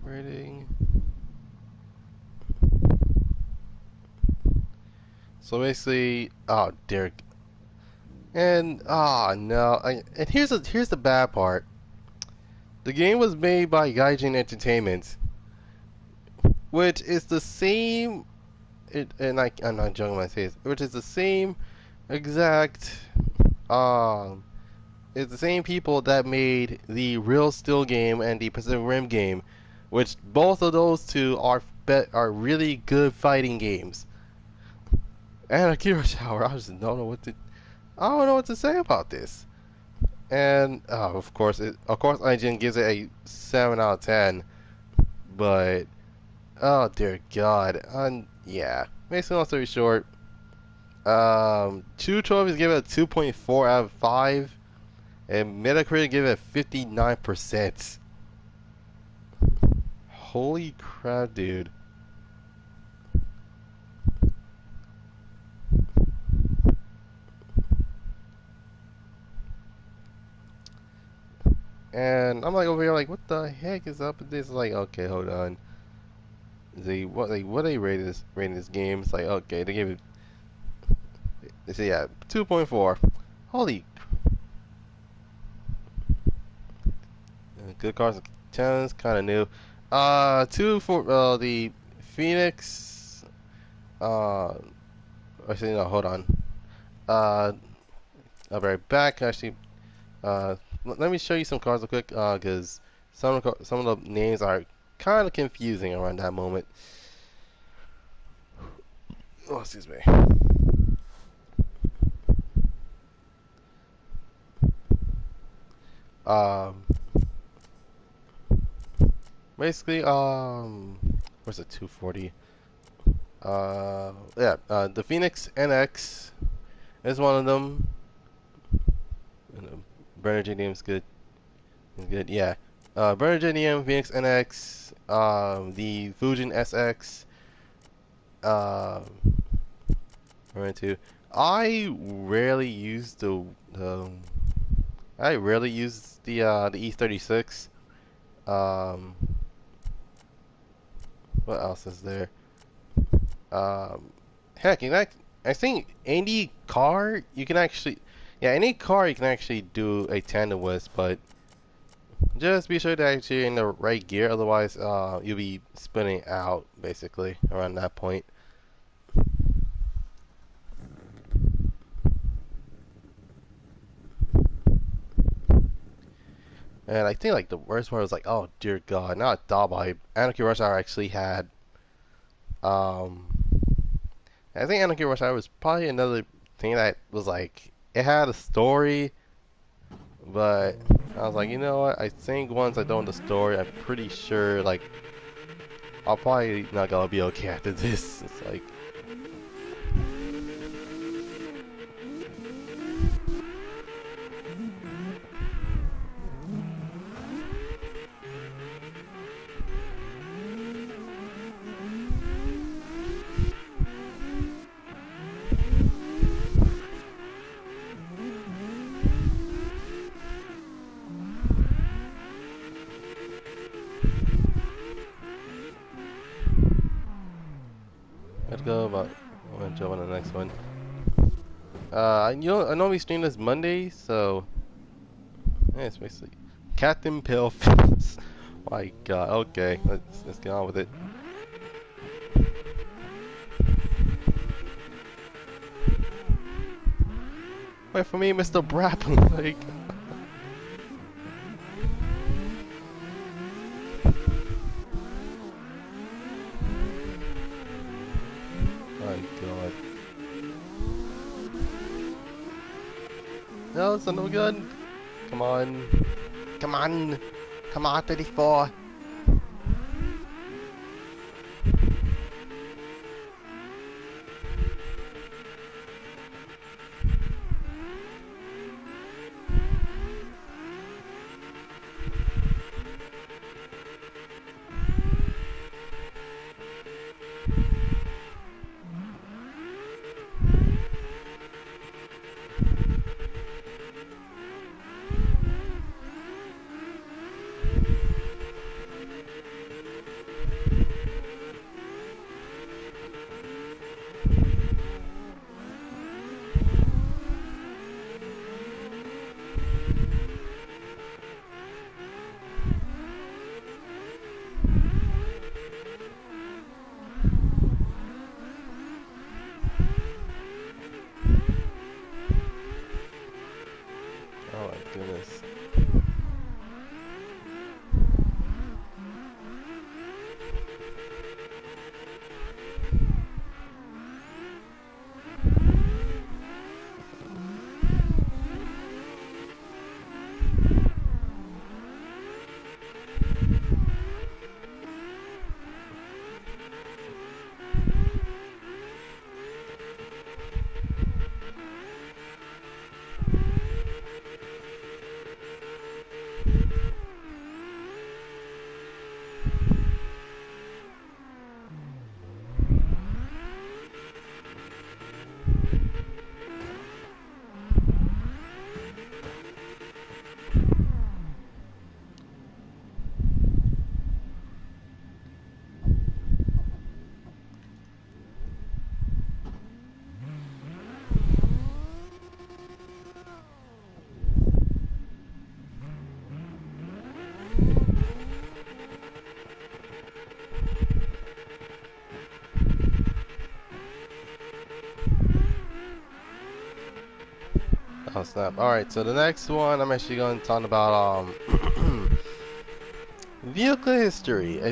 Rating. So basically, oh dear, and no, and here's the bad part. The game was made by Gaijin Entertainment, which is the same. I'm not joking when I say this, which is the same exact. Um, it's the same people that made the Real Steel game and the Pacific Rim game, which both of those two are really good fighting games. And Akira Shower, I don't know what to say about this. And of course, IGN gives it a 7 out of 10. But oh dear God, yeah. Basically, long story short, Two Trophies give it a 2.4 out of 5, and Metacritic give it 59%. Holy crap, dude. And I'm like over here like, what the heck is up with this? Like, okay, hold on. What they rating this game? It's like, okay, they gave it. They say yeah, 2.4. Holy, good cards, challenge, kind of new. Two for the Phoenix. Actually no, hold on. Uh, I'll be right back. Actually, let me show you some cards real quick. Because some of the names are kind of confusing around that moment. Oh, excuse me. Um, Basically, where's the 240? The Phoenix NX is one of them. Bernardinium's good. It's good, yeah. Bernardinium, Phoenix NX, the Fujin SX, run into. I rarely use the I rarely use the E36. Um, what else is there? Heck, I think any car you can actually, yeah, any car you can actually do a tandem with, but just be sure that you're in the right gear, otherwise, you'll be spinning out basically around that point. And I think like the worst part was like, oh dear God, not Dabai. Anarchy Rush Hour actually had, um, I think Anarchy Rush Hour was probably another thing that was like, it had a story, but I was like, you know what? I think once I know the story, I'm pretty sure like I'll probably not gonna be okay after this. It's like, I'm gonna jump on the next one. I normally stream this Monday, so yeah, it's basically Captain Paleface. My God. Okay, let's get on with it. Wait for me, Mr. Brap. Like, my God. No, it's no good. Come on. Come on. Come on, 34. Oh my goodness. Oh snap. Alright, so the next one I'm actually going to talk about vehicle history. I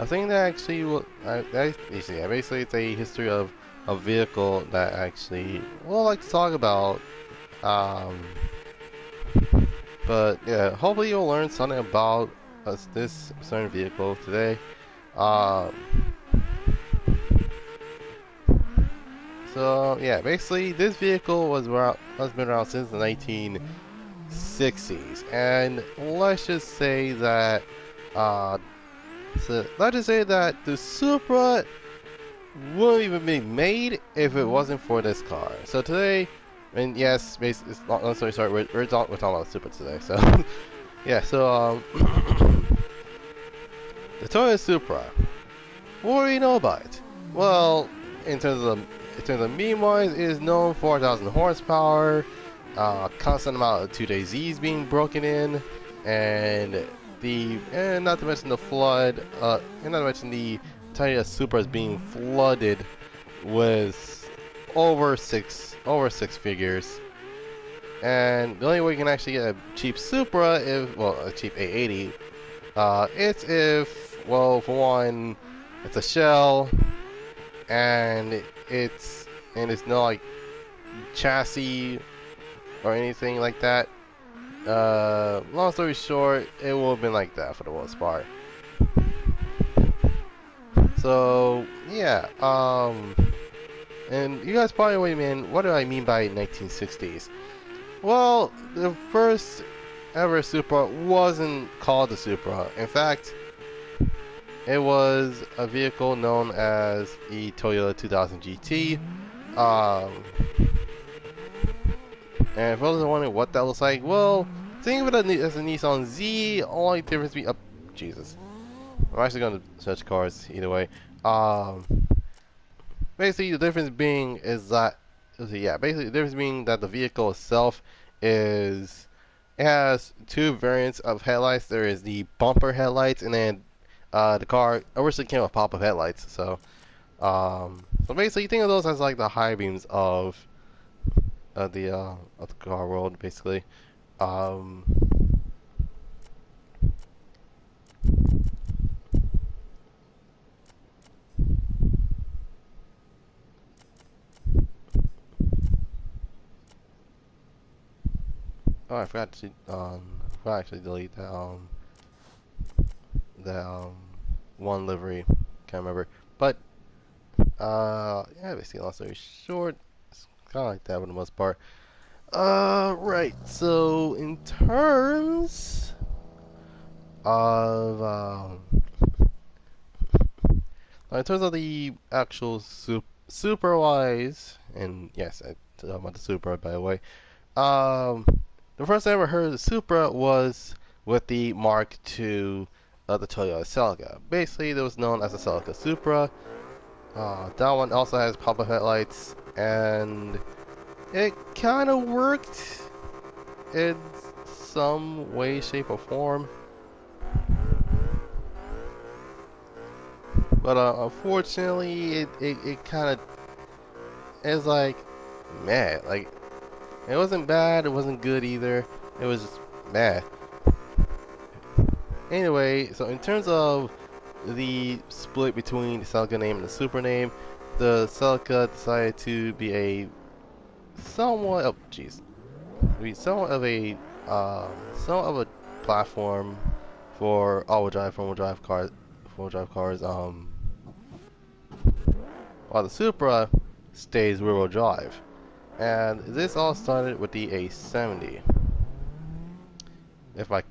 think that actually will basically it's a history of a vehicle that actually we'll like to talk about. Um but yeah, hopefully you'll learn something about this certain vehicle today. Um so yeah, basically this vehicle has been around since the 1960s, and let's just say that the Supra wouldn't even be made if it wasn't for this car. So today, and yes, basically, it's not, long story short, we're talking about Supra today. So yeah, so the Toyota Supra. What do you know about it? Well, in terms of meme wise, it is known for 1,000 horsepower, constant amount of 2-day Z's being broken in, and not to mention the flood, and not to mention the Toyota Supra is being flooded with over six figures. And the only way you can actually get a cheap Supra, a cheap 880, it's if, well, for one, it's a shell, and it's no like chassis or anything like that. Long story short, it will have been like that for the most part. So yeah, and you guys probably wait, man, what do I mean by 1960s? Well, the first ever Supra wasn't called the Supra. In fact, it was a vehicle known as the Toyota 2000 GT. And for those wondering what that looks like, well, think of it as a Nissan Z. Only difference between Jesus. I'm actually going to search cars either way. Basically, the difference being is that, yeah, basically the difference being that the vehicle itself is it has two variants of headlights. There is the bumper headlights, and then the car originally came with pop-up headlights. So basically, you think of those as like the high beams of the car world, basically. Um, oh, I forgot to actually delete that one livery. Can't remember, but yeah, basically, long story short, it's kind of like that for the most part. Right. So in terms of the actual super wise, and yes, I talk about the Supra by the way. Um, the first I ever heard of the Supra was with the Mark II of the Toyota Celica. Basically, it was known as the Celica Supra. That one also has pop-up headlights, and it kind of worked in some way, shape, or form. But unfortunately, it kind of is like meh. Like it wasn't bad, it wasn't good either. It was just meh. Anyway, so in terms of the split between the Celica name and the Super name, the Celica decided to be a somewhat oh jeez, be somewhat of a platform for all-wheel drive, four-wheel drive cars. While the Supra stays rear-wheel drive. And this all started with the A70. If I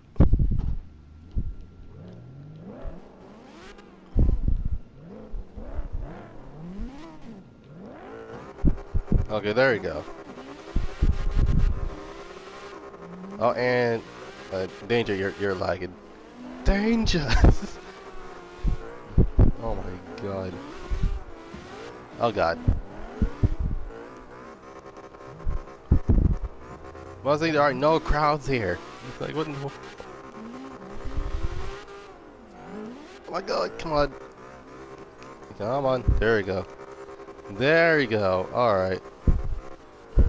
okay, there you go. Oh, and danger, you're lagging. Danger! Oh my god. Oh god. Mostly there are no crowds here. It's like what? Oh my god! Come on. Come on. There we go. There you go. All right.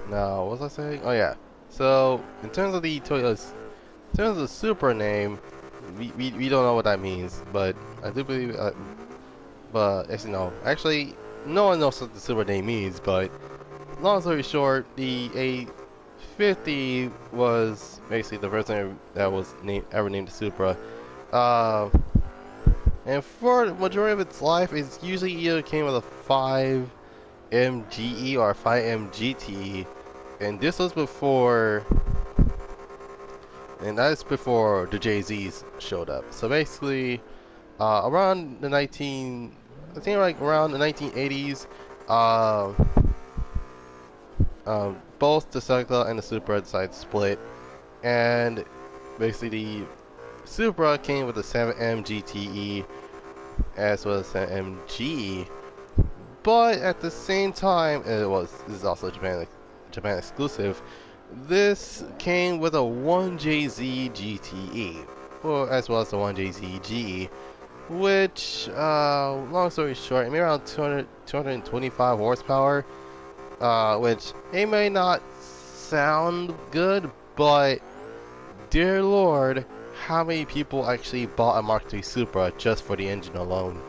Now, what was I saying? Oh yeah. So in terms of the Toyota's, in terms of the Supra name, we don't know what that means, but I do believe. But actually no. Actually, no one knows what the Supra name means. But long story short, the A50 was basically the first time that was ever named the Supra. Uh, and for the majority of its life, it's usually either came with a 5MGE or 5MGTE, and this was before, and that is before the Jay-Z's showed up. So basically, around the I think like around the 1980s, uh, both the Celica and the Supra decided to split, and basically the Supra came with the 7M GTE as well as 7M GE, but at the same time, this is also Japan exclusive. This came with a 1JZ GTE, or as well as the 1JZ GE, which, long story short, it made around 225 horsepower, which it may not sound good, but dear lord, how many people actually bought a Mark III Supra just for the engine alone?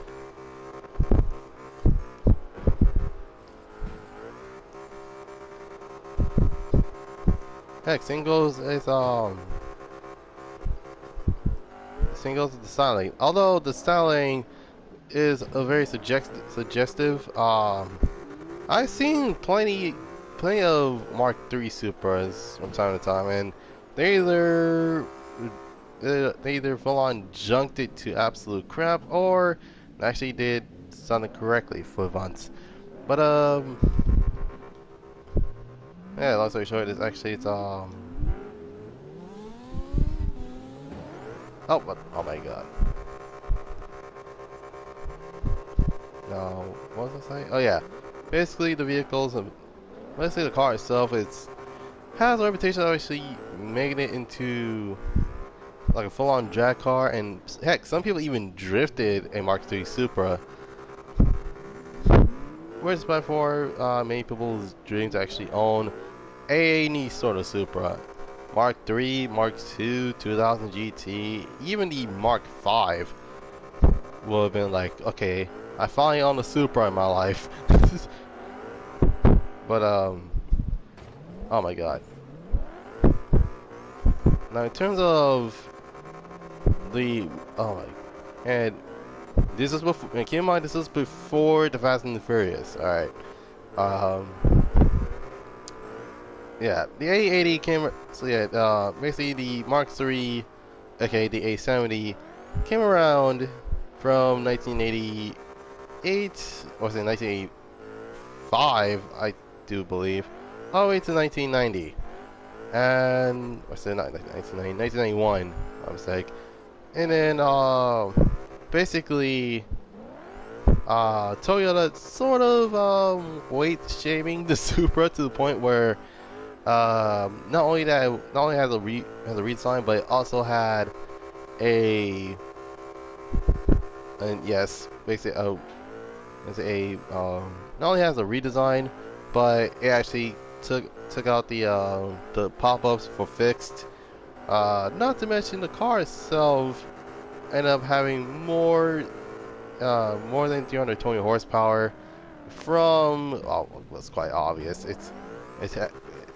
Heck, singles is singles is the styling. Although the styling is a very suggestive. I've seen plenty of Mark III Supras from time to time, and they either full on junked it to absolute crap, or actually did something correctly for once. But yeah, long story short, oh my god. No, what was I saying? Oh yeah. basically the vehicles, basically the car itself, has a reputation of actually making it into like a full-on drag car, and heck, some people even drifted a Mark III Supra. Whereas before, many people's dreams to actually own any sort of Supra. Mark III, Mark II, 2000 GT, even the Mark V would have been like, okay, I finally own a Supra in my life. But oh my god. Now in terms of the, oh my, and this is before, and keep in mind this is before the Fast and the Furious. All right. Yeah, the A80 came. So yeah, basically the Mark III, okay, the A70, came around from 1988, or was it 1985? I do believe, all the way to 1990, and or say not 1990, 1991. My mistake. And then basically Toyota sort of weight shaming the Supra to the point where not only has a redesign, but it also had a, and yes, basically not only has a redesign, but it actually took out the pop-ups for fixed. Not to mention the car itself ended up having more than 320 horsepower from, oh, it's quite obvious. It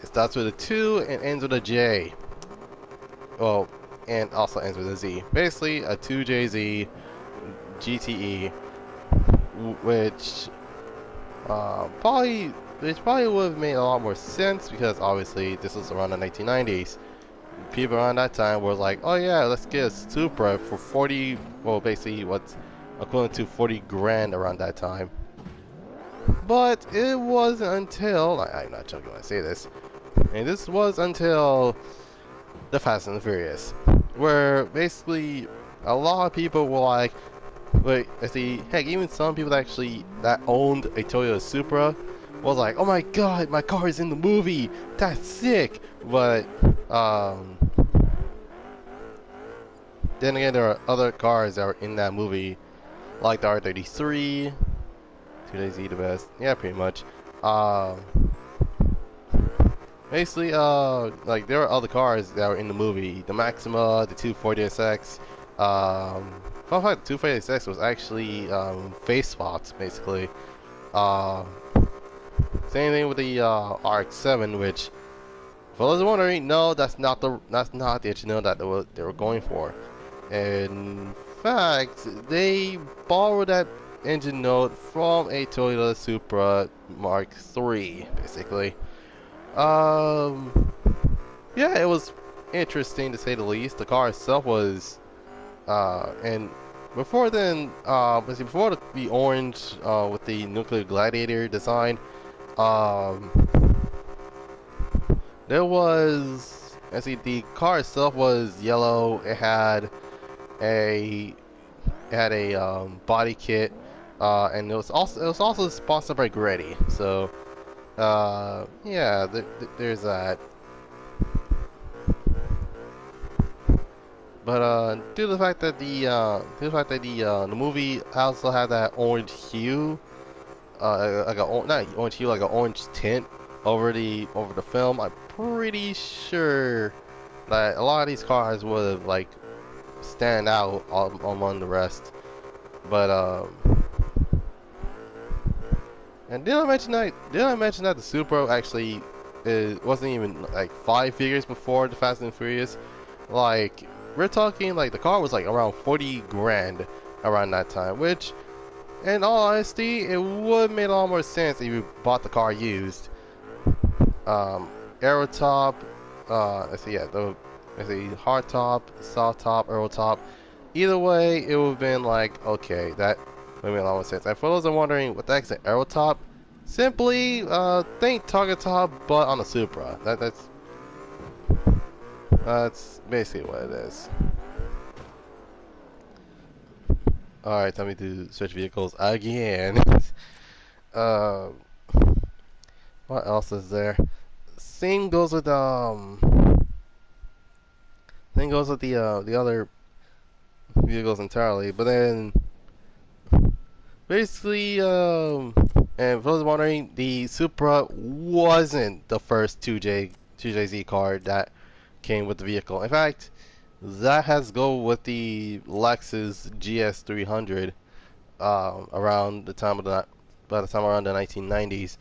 starts with a 2 and ends with a J. Well, and also ends with a Z. Basically, a 2JZ GTE, which probably would have made a lot more sense because obviously this was around the 1990s. People around that time were like, oh yeah, let's get a Supra for 40, well, basically what's equivalent to 40 grand around that time. But it wasn't until, I'm not joking when I say this, and this was until the Fast and the Furious, where basically a lot of people were like, wait, I see, heck, even some people that owned a Toyota Supra was like, oh my god, my car is in the movie, that's sick. But then again, there are other cars that were in that movie, like the R33, 2JZ the best, yeah, pretty much. Basically, like there were other cars that were in the movie, the Maxima, the 240SX. Fun fact, the 240SX was actually face swapped, basically. Same thing with the RX-7, which, for those wondering, no, that's not the engine that they were going for. In fact, they borrowed that engine note from a Toyota Supra Mark III, basically. Yeah, it was interesting to say the least. The car itself was, and before then, before the orange, with the nuclear gladiator design, there was, the car itself was yellow. It had a body kit, and it was also sponsored by Gretty. So, yeah, there's that. But due to the fact that the movie also had that orange hue, like a not orange hue, like an orange tint over the film, I'm pretty sure that a lot of these cars would have like stand out among the rest. But and did I mention that the Supra actually wasn't even like 5 figures before the Fast and Furious? Like, we're talking like the car was like around 40 grand around that time, which, in all honesty, it would have made a lot more sense if you bought the car used. Aero top, let's see, yeah, let's see, hard top, soft top, aero top. Either way, it would have been like, okay, that would make a lot more sense. And for those that are wondering what the heck is an aero top, simply think target top, but on a Supra. That's basically what it is. Alright, time to switch vehicles again. What else is there? Same goes with same goes with the other vehicles entirely. But then basically and for those wondering, the Supra wasn't the first 2JZ car that came with the vehicle. In fact, that has to go with the Lexus GS300 around the time of the by the time around the 1990s.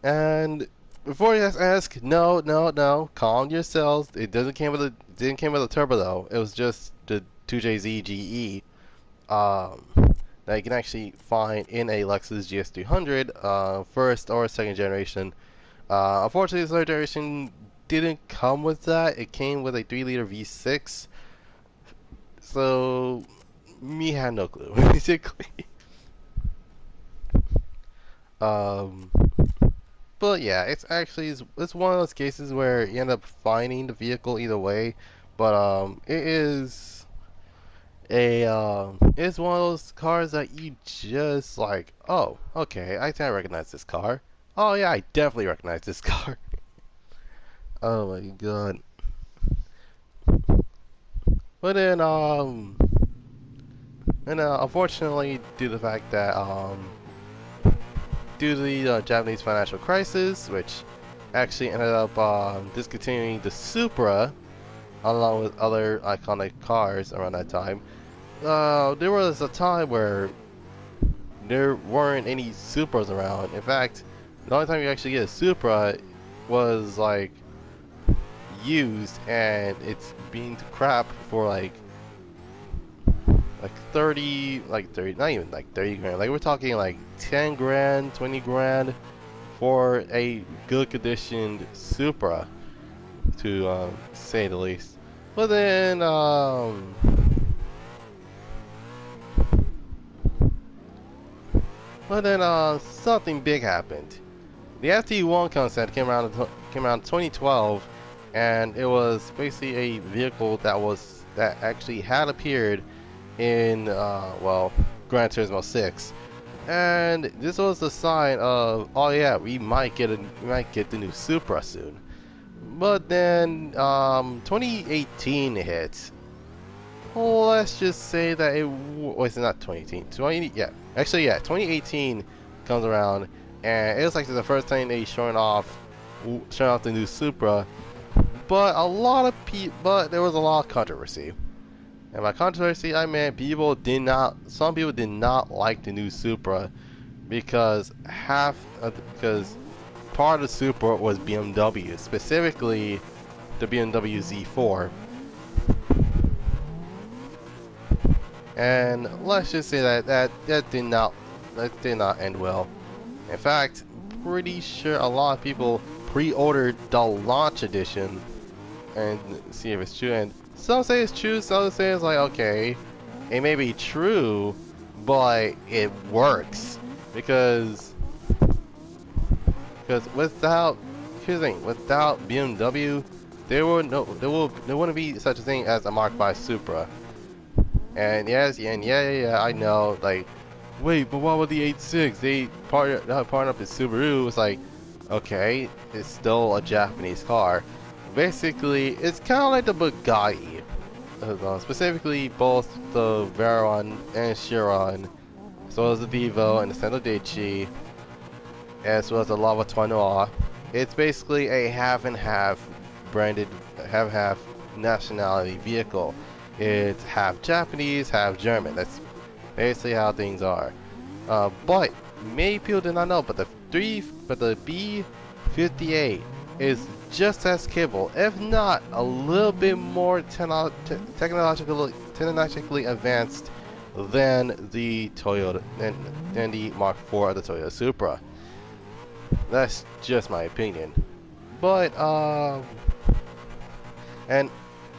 And before you guys ask, no, no, no, calm yourselves. It doesn't came with a didn't came with a turbo though. It was just the 2JZ GE that you can actually find in a Lexus GS300, first or second generation. Unfortunately, the third generation didn't come with that. It came with a 3-liter V6, so me had no clue basically. Um, but yeah, it's one of those cases where you end up finding the vehicle either way. But it is it's one of those cars that you just like, oh, okay, I think I recognize this car. Oh yeah, I definitely recognize this car. Oh my god. But then and unfortunately, due to the fact that due to the Japanese financial crisis, which actually ended up discontinuing the Supra along with other iconic cars around that time. There was a time where there weren't any Supras around. In fact, the only time you actually get a Supra was like used, and it's being crap for like 30, not even like 30 grand. Like we're talking like 10 grand, 20 grand for a good conditioned Supra, to say the least. But then something big happened. The FT1 concept came around in 2012, and it was basically a vehicle that actually had appeared in well, Gran Turismo 6, and this was the sign of, oh yeah, we might get the new Supra soon. But then 2018 hit. Let's just say that it was not 2018. 2018 comes around, and it was like the first time they showing off the new Supra. But there was a lot of controversy. And by controversy, I mean some people did not like the new Supra because because part of the Supra was BMW, specifically the BMW Z4. And let's just say that did not end well. In fact, pretty sure a lot of people pre-ordered the launch edition and see if it's true. And some say it's true, some say it's like, okay, it may be true, but it works because without, here's the thing, without BMW, there wouldn't be such a thing as a Mark V Supra. And yeah, I know, like, wait, but what with the 8.6? They partnered up with Subaru. It's like, okay, it's still a Japanese car. Basically, it's kind of like the Bugatti. Specifically, both the Veyron and Chiron, as well as the Vivo and the Sandodici, as well as the Lava Trois. It's basically a half and half branded, half nationality vehicle. It's half Japanese, half German. That's basically how things are. But many people did not know, but the B58 is just as capable, if not a little bit more technologically advanced than the Toyota than the Mark IV of the Toyota Supra. That's just my opinion. But and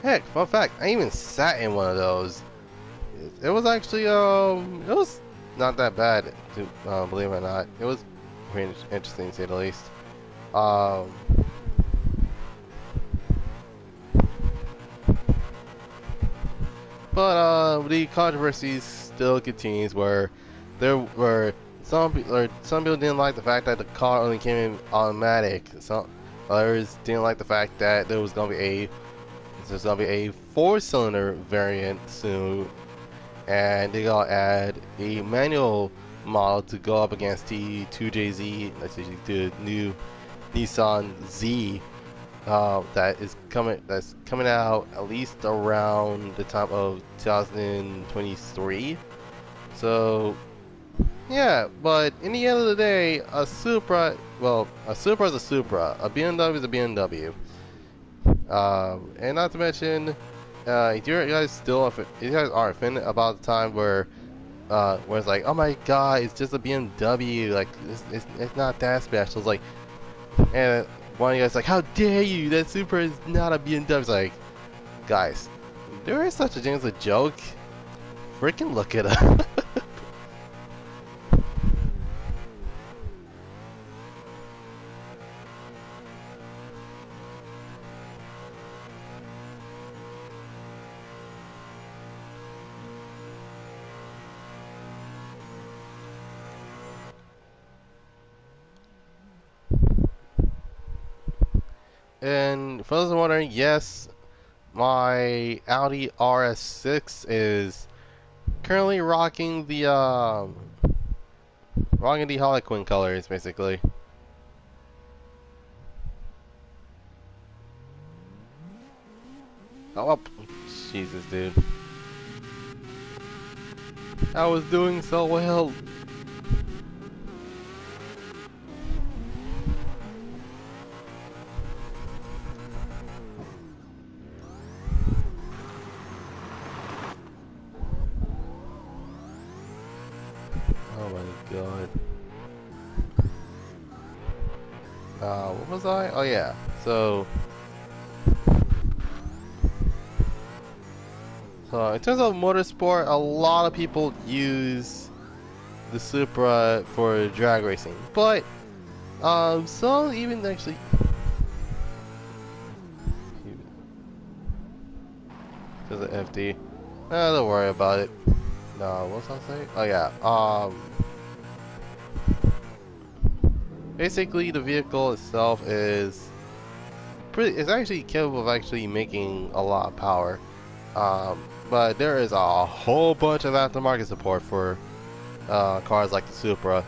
heck, fun fact, I even sat in one of those. It was actually it was not that bad, to believe it or not. It was pretty interesting, to say the least. But the controversy still continues, where some people didn't like the fact that the car only came in automatic. Some others didn't like the fact that there's gonna be a 4-cylinder variant soon, and they gonna add a manual model to go up against the 2JZ. That's actually the new Nissan Z that's coming out at least around the time of 2023. So yeah, but in the end of the day, a Supra is a Supra. A BMW is a BMW. And not to mention, if you guys are offended about the time where it's like, oh my god, it's just a BMW, like it's not that special. It's like, and one of you guys like, how dare you? That Supra is not a BMW. It's like, guys, there is such a thing as a joke. Freaking look it up. And for those wondering, yes, my Audi RS6 is currently rocking the Harlequin colors, basically. Oh, Jesus, dude. I was doing so well. Oh my god. What was I? Oh yeah. So in terms of motorsport, a lot of people use the Supra for drag racing, but some even actually. Because of FD. Don't worry about it. No, what was I saying? Oh yeah. Basically, the vehicle itself is it's actually capable of actually making a lot of power. But there is a whole bunch of aftermarket support for cars like the Supra.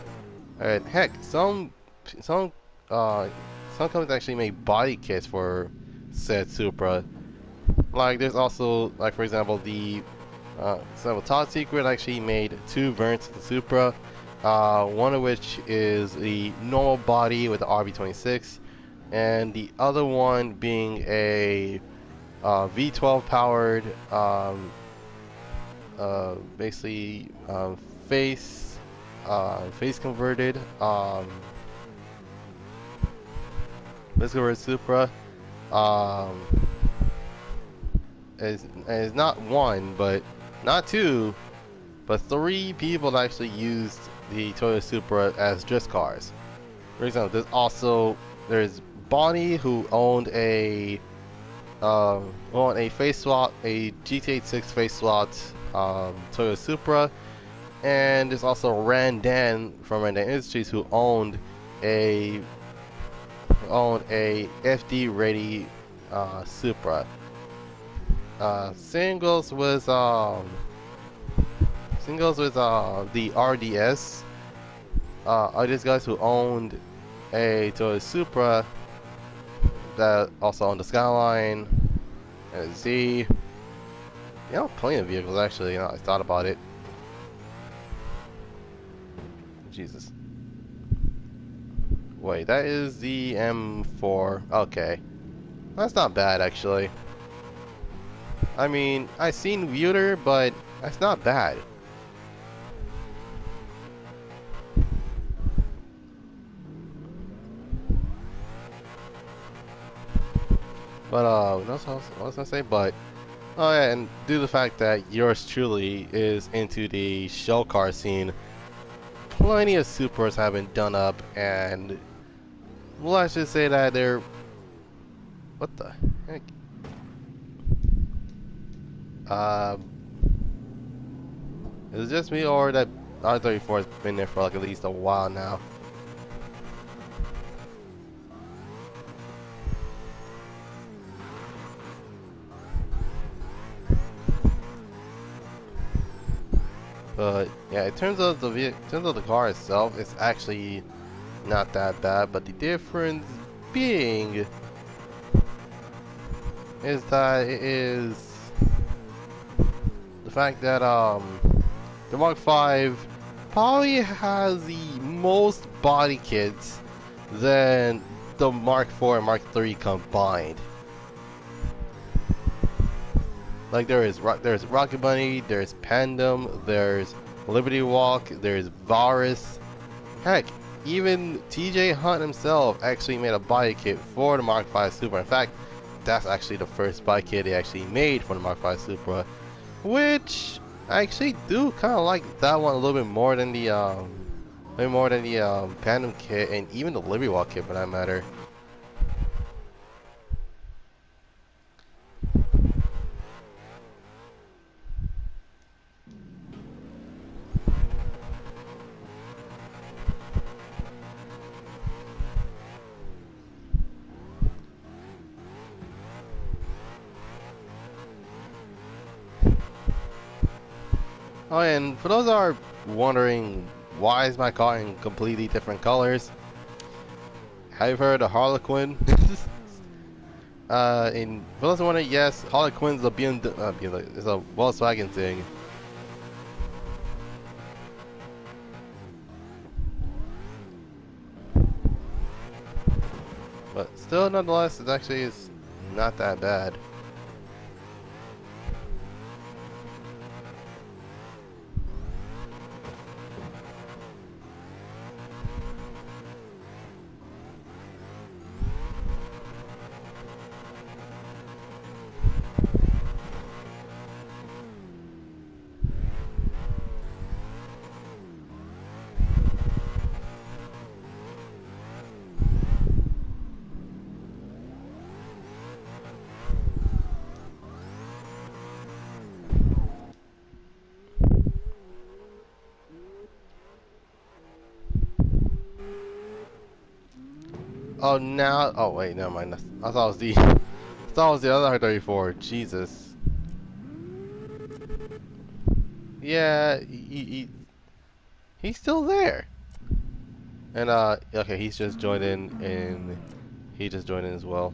And heck, some companies actually make body kits for said Supra. Like there's also, like for example, so Top Secret actually made 2 variants of the Supra. One of which is the normal body with the RB26, and the other one being a V12 powered, basically face converted, Supra. Um, is not one, but not two, but 3 people actually used the Toyota Supra as drift cars. For example, there's Bonnie, who owned a face swap, a GT86 face swapped Toyota Supra, and there's also Randan from Randan Industries, who owned a FD ready Supra. Singles was the RDS. Are these guys who owned a Toyota Supra that also owned the Skyline and a Z. You know, plenty of vehicles actually. You know, I thought about it. Jesus. Wait, that is the M4. Okay, that's not bad actually. I mean, I've seen weirder, but that's not bad. But what was I say? But oh yeah, and due to the fact that yours truly is into the shell car scene, plenty of Supras have been done up, and let's just say that they're what the heck? Is it just me or that R34 has been there for like at least a while now. But yeah, in terms of the car itself, it's actually not that bad. But the difference being is that it is the fact that the Mark 5 probably has the most body kits than the Mark 4 and Mark 3 combined. Like there's Rocket Bunny, there's Pandem, there's Liberty Walk, there's Varus. Heck, even TJ Hunt himself actually made a body kit for the Mark 5 Supra. In fact, that's actually the first body kit he actually made for the Mark 5 Supra, which I actually do kind of like that one a little bit more than the Pandem kit and even the Liberty Walk kit for that matter. Oh, and for those that are wondering why is my car in completely different colors, have you heard of Harlequin? And for those who wondering, yes, Harlequin's a BMW, it's a Volkswagen thing. But still, nonetheless, it actually is not that bad. Oh, now. Oh, wait, never mind. I thought it was the. I thought it was the other 34. Jesus. Yeah, he's still there. And, okay, he's just joined in, and he just joined in as well.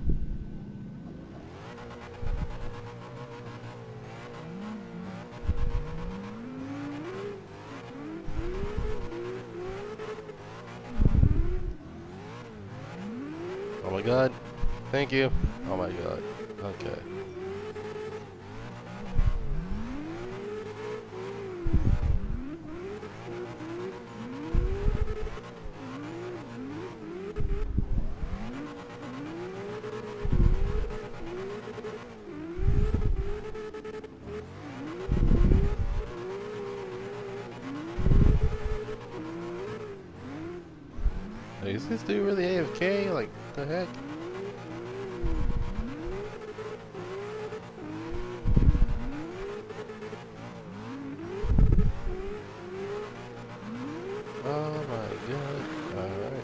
Oh my god. Thank you. Oh my god. Okay. Like, is this dude really AFK? Like, the heck? Oh my god. Alright.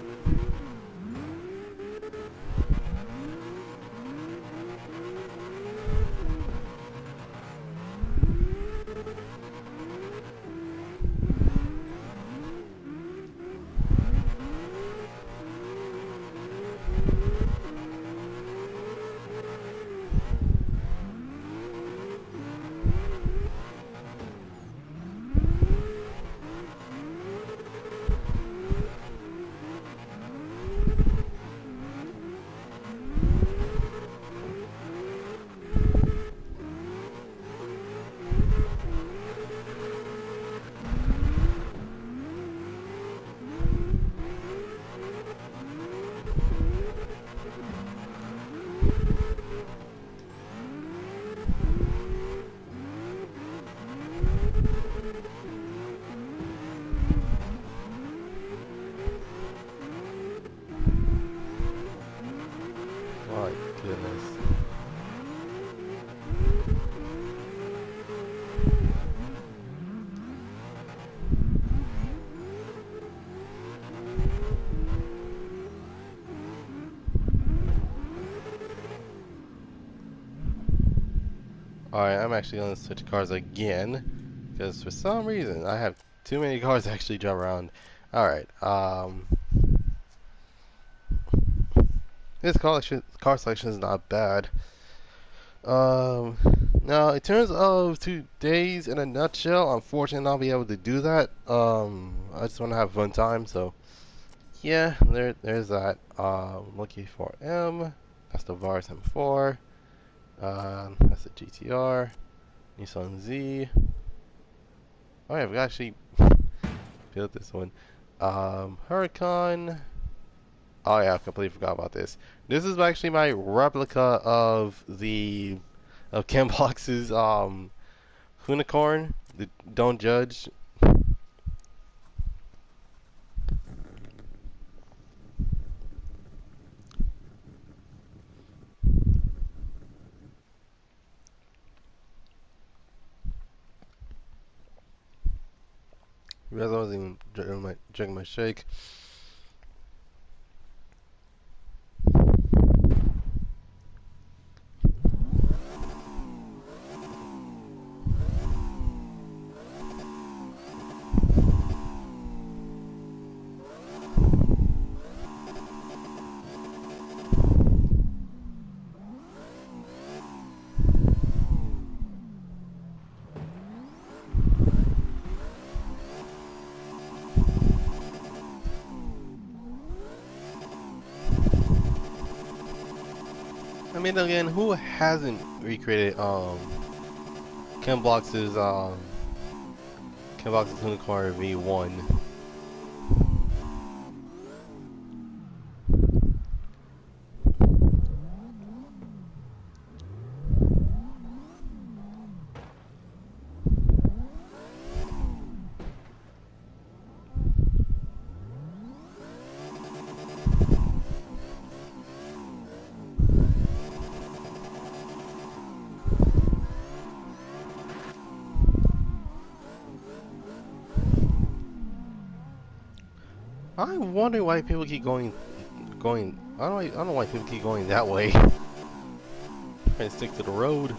My goodness. Alright, I'm actually gonna switch cars again because for some reason I have too many cars to actually drive around. Alright, this car selection is not bad. Um, Now in terms of 2 days in a nutshell, unfortunately I'll not be able to do that. I just want to have a fun time, so yeah, there's that. Looking for M. That's the Vars M4. That's the GTR. Nissan Z. Oh yeah, we actually built this one. Huracan. Oh yeah, I completely forgot about this. This is actually my replica of the Cambox's unicorn. The Don't Judge. You guys wasn't even drinking my shake. I mean, again, who hasn't recreated Cambox's unicorn V1? I'm wondering why people keep going. I don't know why people keep going that way. Trying to stick to the road.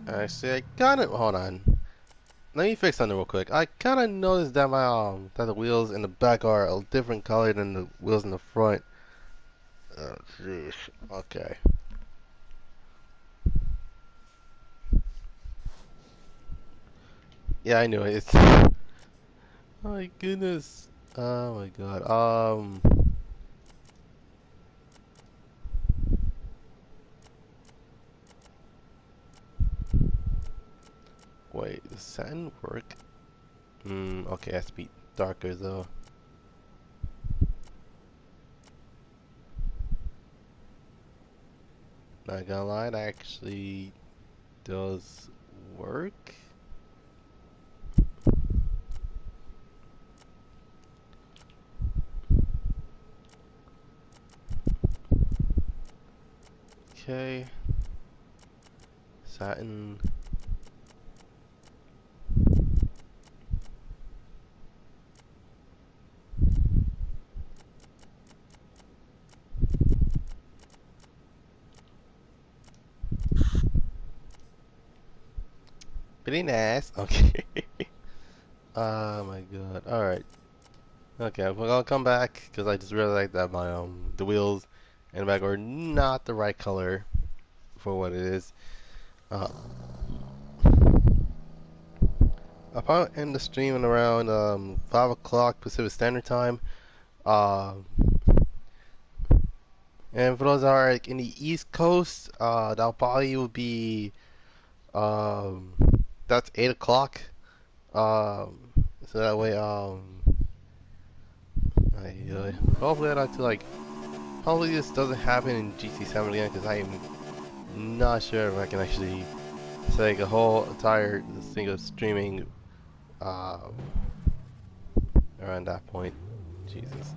Actually, I kind of hold on. Let me fix something real quick. I kind of noticed that my that the wheels in the back are a different color than the wheels in the front. Oh jeez. Okay. Yeah, I knew it. It's oh my goodness. Oh my god. Wait, does satin work? Okay, it has to be darker though. Not gonna lie, it actually does work. Okay. Satin. Pretty nice. Okay. Oh my god. Alright. Okay, we're gonna come back because I just realized that my the wheels in the back are not the right color for what it is. Uh, I'll probably end the stream at around 5 o'clock Pacific Standard Time. Um, and for those that are like in the East Coast, that'll probably will be um, that's 8 o'clock. Um, so that way hopefully I'd like to like hopefully this doesn't happen in GT7 again because I am not sure if I can actually take a whole entire thing of streaming um, around that point. Jesus.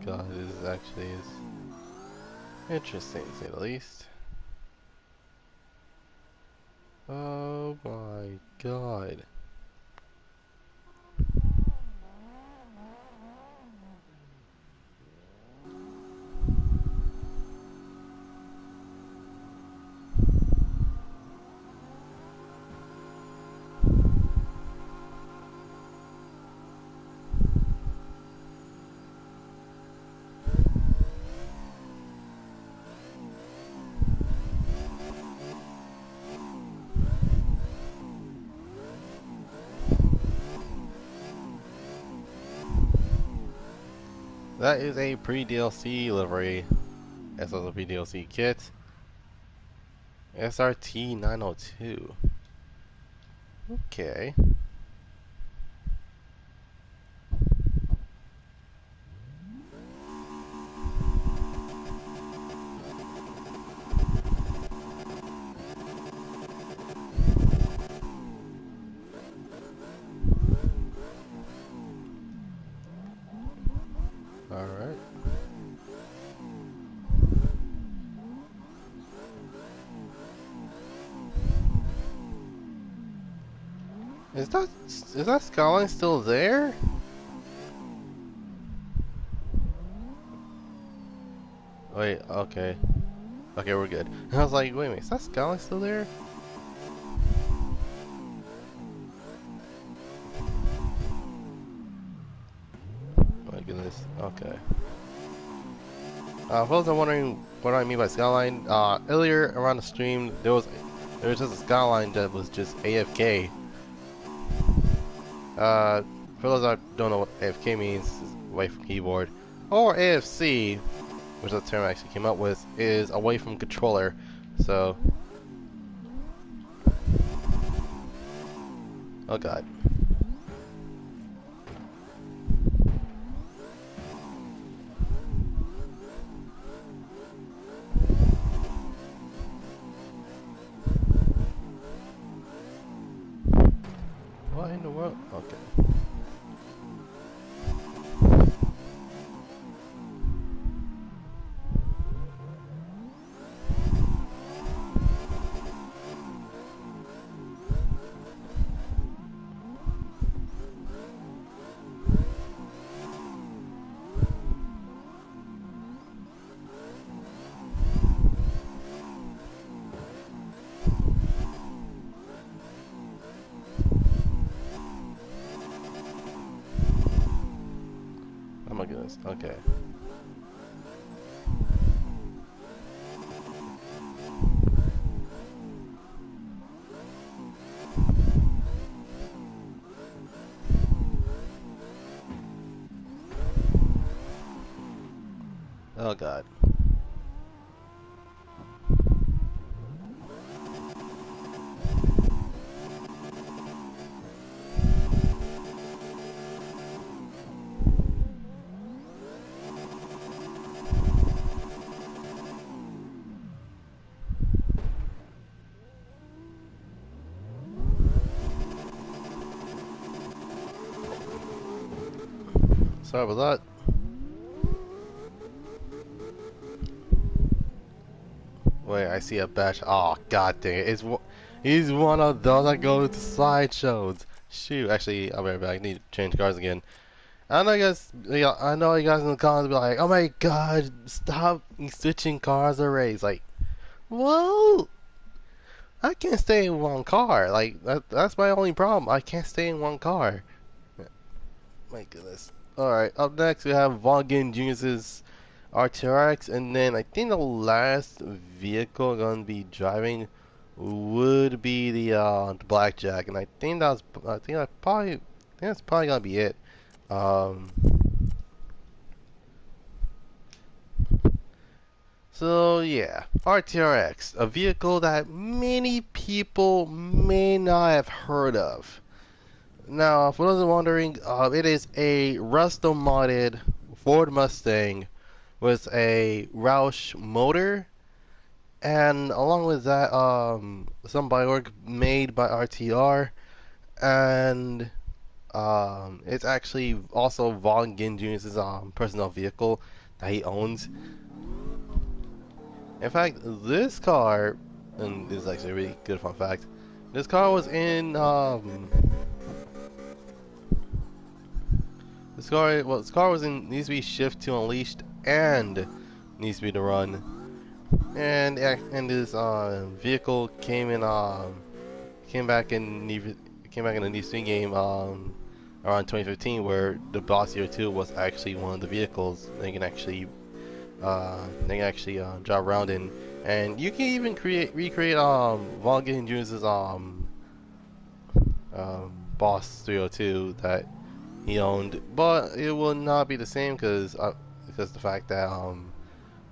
god, this actually is interesting to say the least. Oh my god. That is a pre-DLC livery. As well as a pre-DLC kit. SRT 902. Okay. Alright. Is that skyline still there? Wait, okay. Okay, we're good. I was like, wait a minute, is that skyline still there? My goodness. Okay. For those are wondering what I mean by skyline, earlier around the stream there was just a skyline that was just AFK. For those that don't know what AFK means, is away from keyboard, or AFC, which is the term I actually came up with, is away from controller. So, oh god. What in the world? Okay. Oh my goodness. Okay. Oh god. Sorry about that. Wait, I see a badge. Oh, god dang it. He's one of those that go to slideshows. Shoot, actually, I'll be right back. I need to change cars again. I know you guys, I know you guys in the comments be like, oh my god, stop switching cars already. It's like, whoa! I can't stay in one car. Like, that's my only problem. I can't stay in one car. My goodness. Alright, up next we have Vaughan Jr.'s RTRX, and then I think the last vehicle I'm gonna be driving would be the Blackjack, and I think that's probably gonna be it. Um, so yeah, RTRX, a vehicle that many people may not have heard of. Now, for those wondering, it is a Rusto-modded Ford Mustang with a Roush motor, and along with that, some body work made by RTR, and It's actually also Vaughn Ginn Jr.'s personal vehicle that he owns. In fact, this car, and this is actually a really good fun fact. This car was in this car was in Needs to Be Shift to Unleashed and Needs to Be the Run, and this vehicle came back in the Need to Be game around 2015, where the Boss Year 2 was actually one of the vehicles they can actually drive around in, and you can even recreate Vaughn Ginn Jr.'s Boss 302 that he owned, but it will not be the same because the fact that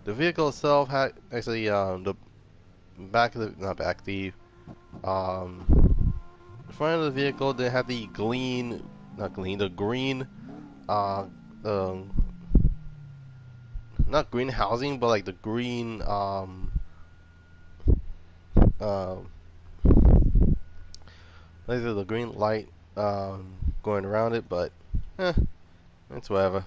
the vehicle itself had actually the back of the not back the um front of the vehicle didn't have the the green uh um not green housing, but like the green uh like the green light going around it, but eh, it's whatever.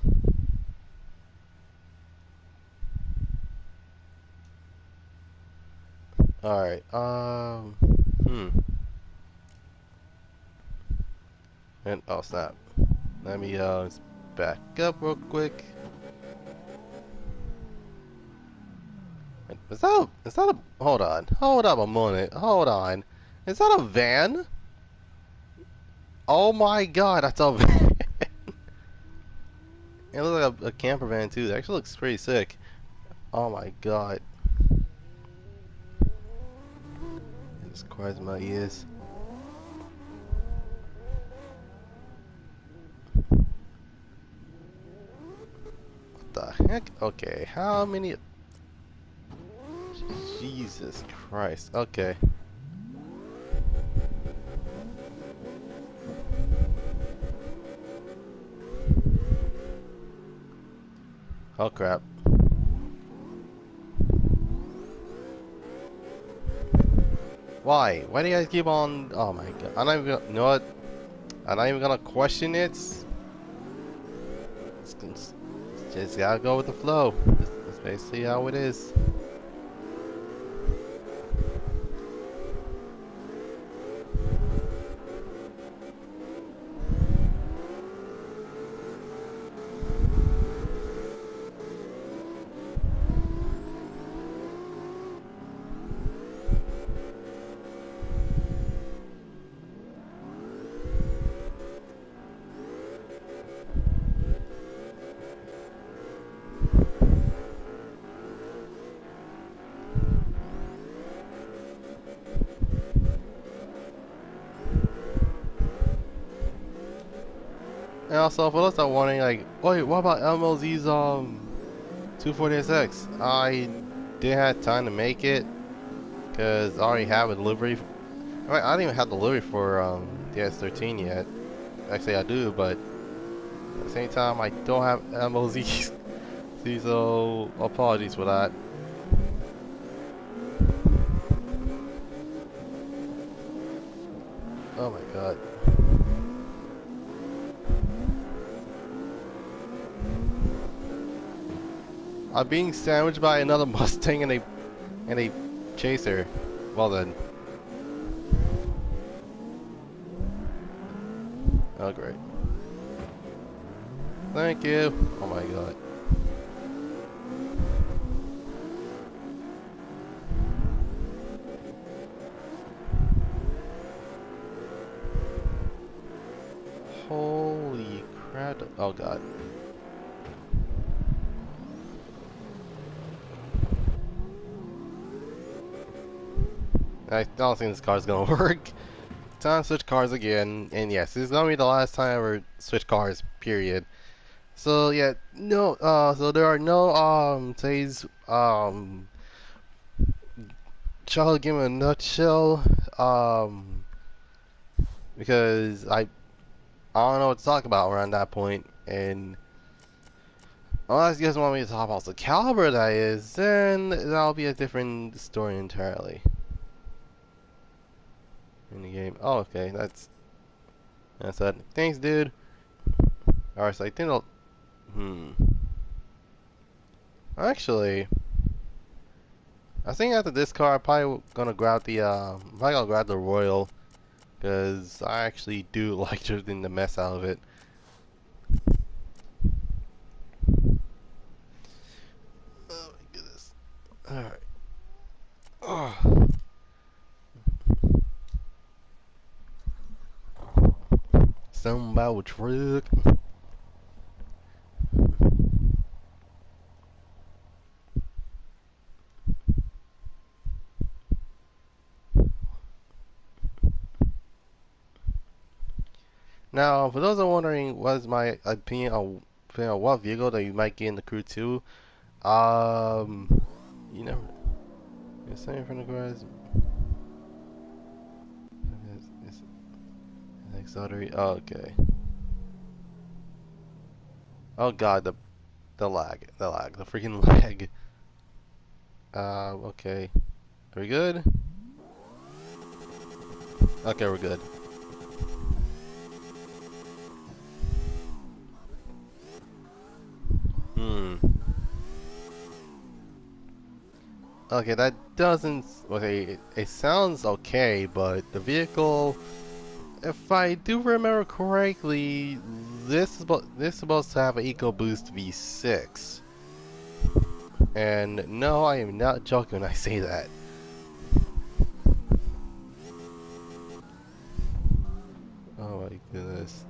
All right. Hmm. And oh snap. Let me back up real quick. Is that a hold up a minute, hold on. Is that a van? Oh my god, that's a van. It looks like a camper van too. It actually looks pretty sick. Oh my god. It just cries in my ears. What the heck? Okay, how many? Jesus Christ. Okay. Oh crap. Why? Why do you guys keep on? Oh my god. I'm not even gonna, you know what? I'm not even gonna question it. Just gotta go with the flow. That's basically how it is. And also, for those that are wondering, like, wait, what about MLZ's 240SX? I didn't have time to make it because I already have a delivery. I don't even have delivery for the S13 yet. Actually, I do, but at the same time, I don't have MLZ's. So apologies for that. Oh my god. I'm being sandwiched by another Mustang and a chaser. Well then. Oh great. Thank you. Oh my god. Holy crap. Oh god. I don't think this car's gonna work. Time to switch cars again, and yes, this is gonna be the last time I ever switch cars, period. So yeah, no, so there are no, today's, childhood game in a nutshell, because I don't know what to talk about around that point, and unless you guys want me to talk about the caliber that is, then that'll be a different story entirely. In the game. Oh, okay, that's And I said, thanks, dude. Alright, so I think I'll. Actually, I think after this car, I'm probably gonna grab the, probably gonna grab the Royal. Because I actually do like drifting the mess out of it. Oh my goodness. Alright. Oh. Something about a truck. Now, for those who are wondering what is my opinion on what vehicle that you might get in the Crew 2, you never. You're saying from the garage. It's auxiliary. Oh, okay. Oh god, the lag, the freaking lag. Okay. Are we good? Okay, we're good. Hmm. Okay, that doesn't. Okay, it sounds okay, but the vehicle, if I do remember correctly, this is supposed to have an EcoBoost V6. And no, I am not joking when I say that. Oh my goodness.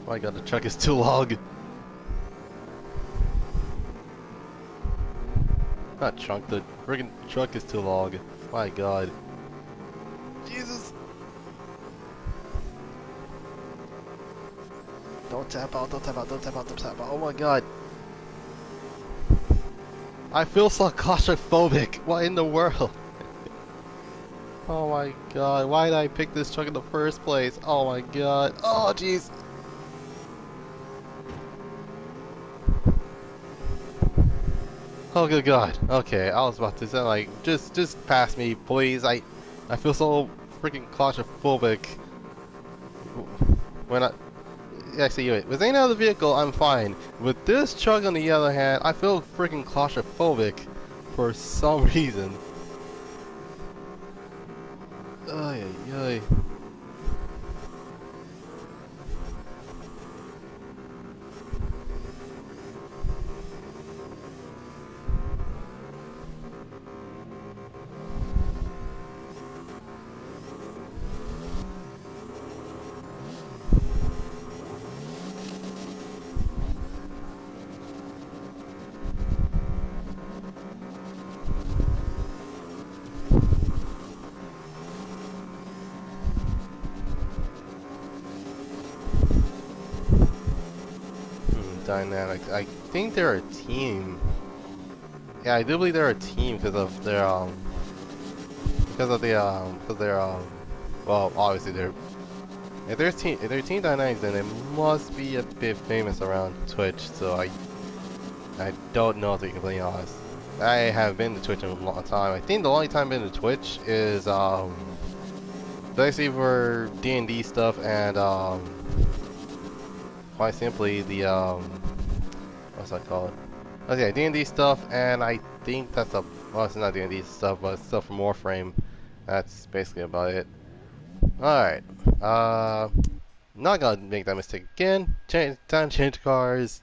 Oh my god, the truck is too long. Not trunk, the friggin' truck is too long. My god. Jesus! Don't tap out, don't tap out, don't tap out, don't tap out. Oh my god. I feel so claustrophobic. What in the world? Oh my god, why did I pick this truck in the first place? Oh my god. Oh jeez. Oh good god. Okay, I was about to say like just pass me, please. I feel so freaking claustrophobic when I actually with any other vehicle I'm fine. With this truck on the other hand, I feel freaking claustrophobic for some reason. Ay ay ay. Dynamics. I think they're a team. Yeah, I do believe they're a team because of their because they're well, obviously they're if they're team dynamics, then they must be a bit famous around Twitch. So I don't know, to be completely honest. I haven't been to Twitch in a long time. I think the only time I've been to Twitch is basically for D&D stuff and quite simply the what's that called? Oh yeah, D&D stuff, and I think that's a well, it's not D&D stuff, but it's stuff from Warframe. That's basically about it. All right, not gonna make that mistake again. Time to change cars,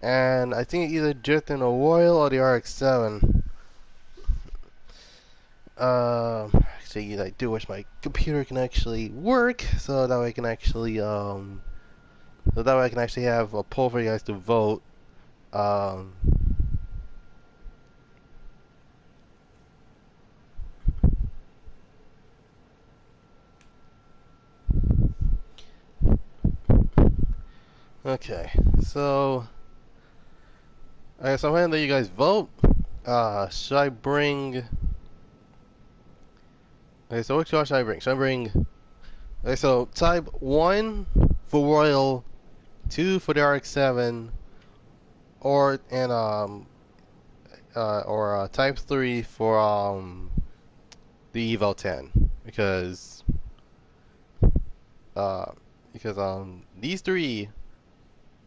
and I think either drifting a Royal or the RX-7. Actually, I do wish my computer can actually work, so that way I can actually have a poll for you guys to vote. Um, Okay, so so I'm gonna let you guys vote. Should I bring? Okay, so which car should I bring? Should I bring? Okay, so Type 1 for Royal, 2 for the RX-7, or Type 3 for the Evo 10, uh because these three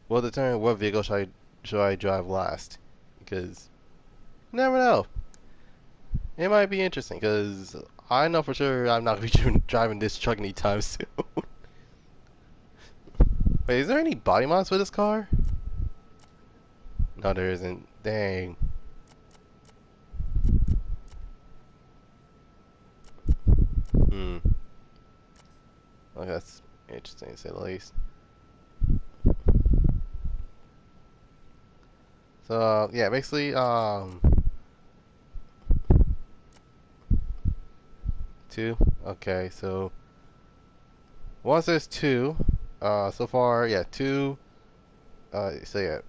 will determine what vehicle should I drive last, because you never know. It might be interesting because I know for sure I'm not going to be driving this truck anytime soon. Wait, is there any body mods for this car? No, there isn't. Dang. Hmm. Okay, that's interesting to say the least. So, yeah, basically, two. Okay, so one says two. So far, yeah, two. So yeah,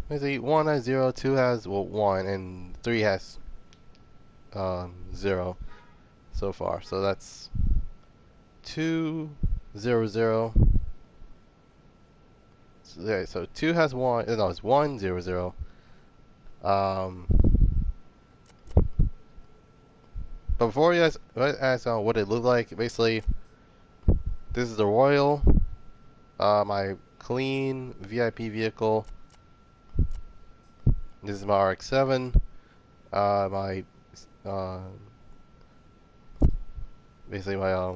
let's see, one has zero, two has one, and three has zero so far. So that's 200. So, yeah, so two has one. No, it's 100. Um, but before you guys ask what it looked like, basically, this is the Royal, my clean VIP vehicle. This is my RX-7, my uh, basically my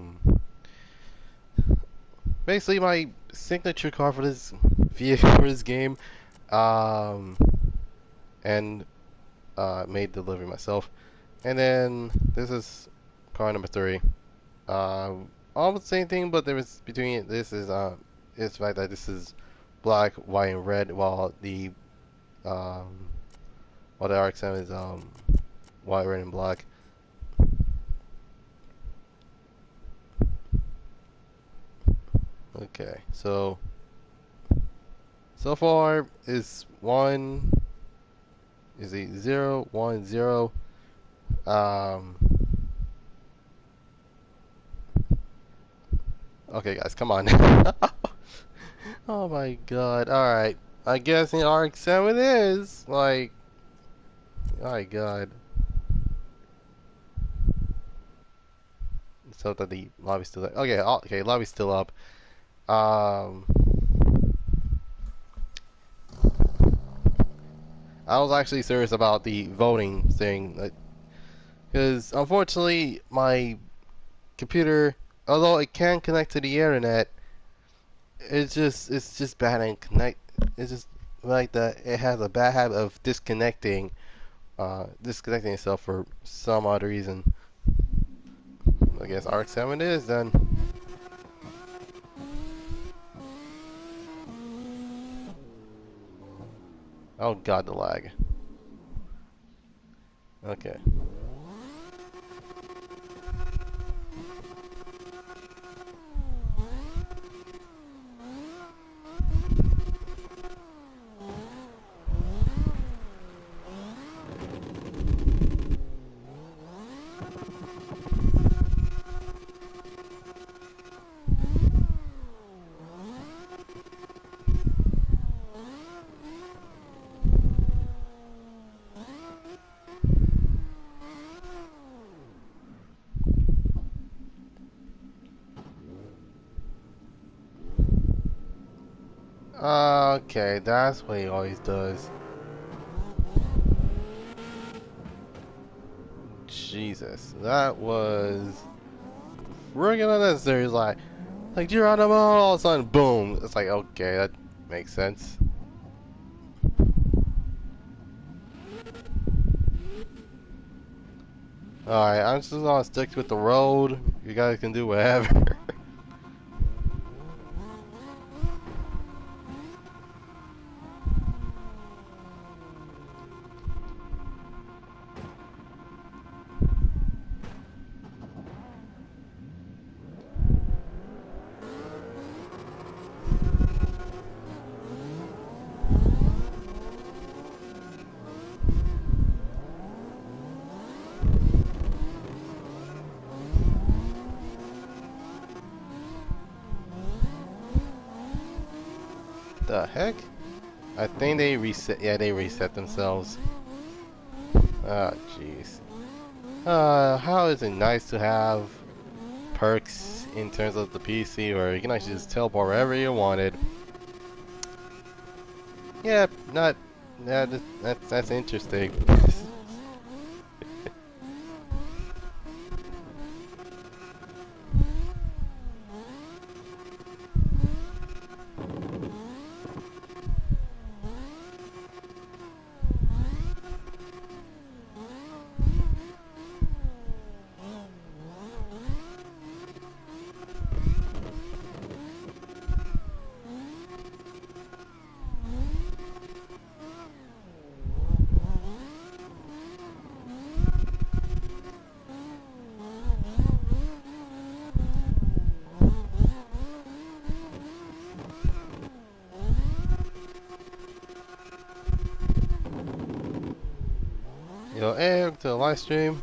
basically my signature car for this vehicle for this game, um, and made delivery myself. And then this is car number 3. Almost the same thing, but there is between this is it's the fact that this is black, white, and red, um while the RX-7 is white, red, and black. Okay, so far is a 0, 1, 0. Okay, guys, come on. Oh my god. Alright. I guess in RX-7 is. Like, my god. So that the lobby's still up. Okay, okay, lobby's still up. Um, I was actually serious about the voting thing. Because, unfortunately, my computer, although it can connect to the internet, it's just bad and connect. It's just like that. It has a bad habit of disconnecting itself for some odd reason. I guess RX-7 is then. Oh god, the lag. Okay. Okay, that's what he always does. Jesus, that was friggin' unnecessary. It's like Geronimo, all of a sudden, boom. It's like, okay, that makes sense. Alright, I'm just gonna stick with the road. You guys can do whatever. the heck? I think they reset. Yeah, they reset themselves. Ah, jeez. How is it nice to have perks in terms of the PC where you can actually just teleport wherever you wanted. Yeah, not. Yeah, that's interesting. Yo, hey, welcome to the live stream.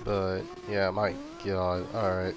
But yeah, my God. All right.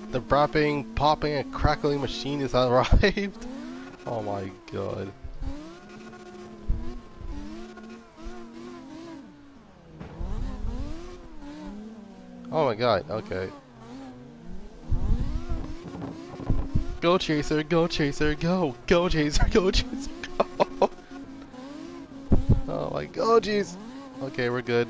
The popping, and crackling machine is arrived. Oh my God. Oh my God. Okay. Go chaser, go chaser, go! Go chaser, go chaser, go! Oh my God, jeez. Okay, we're good.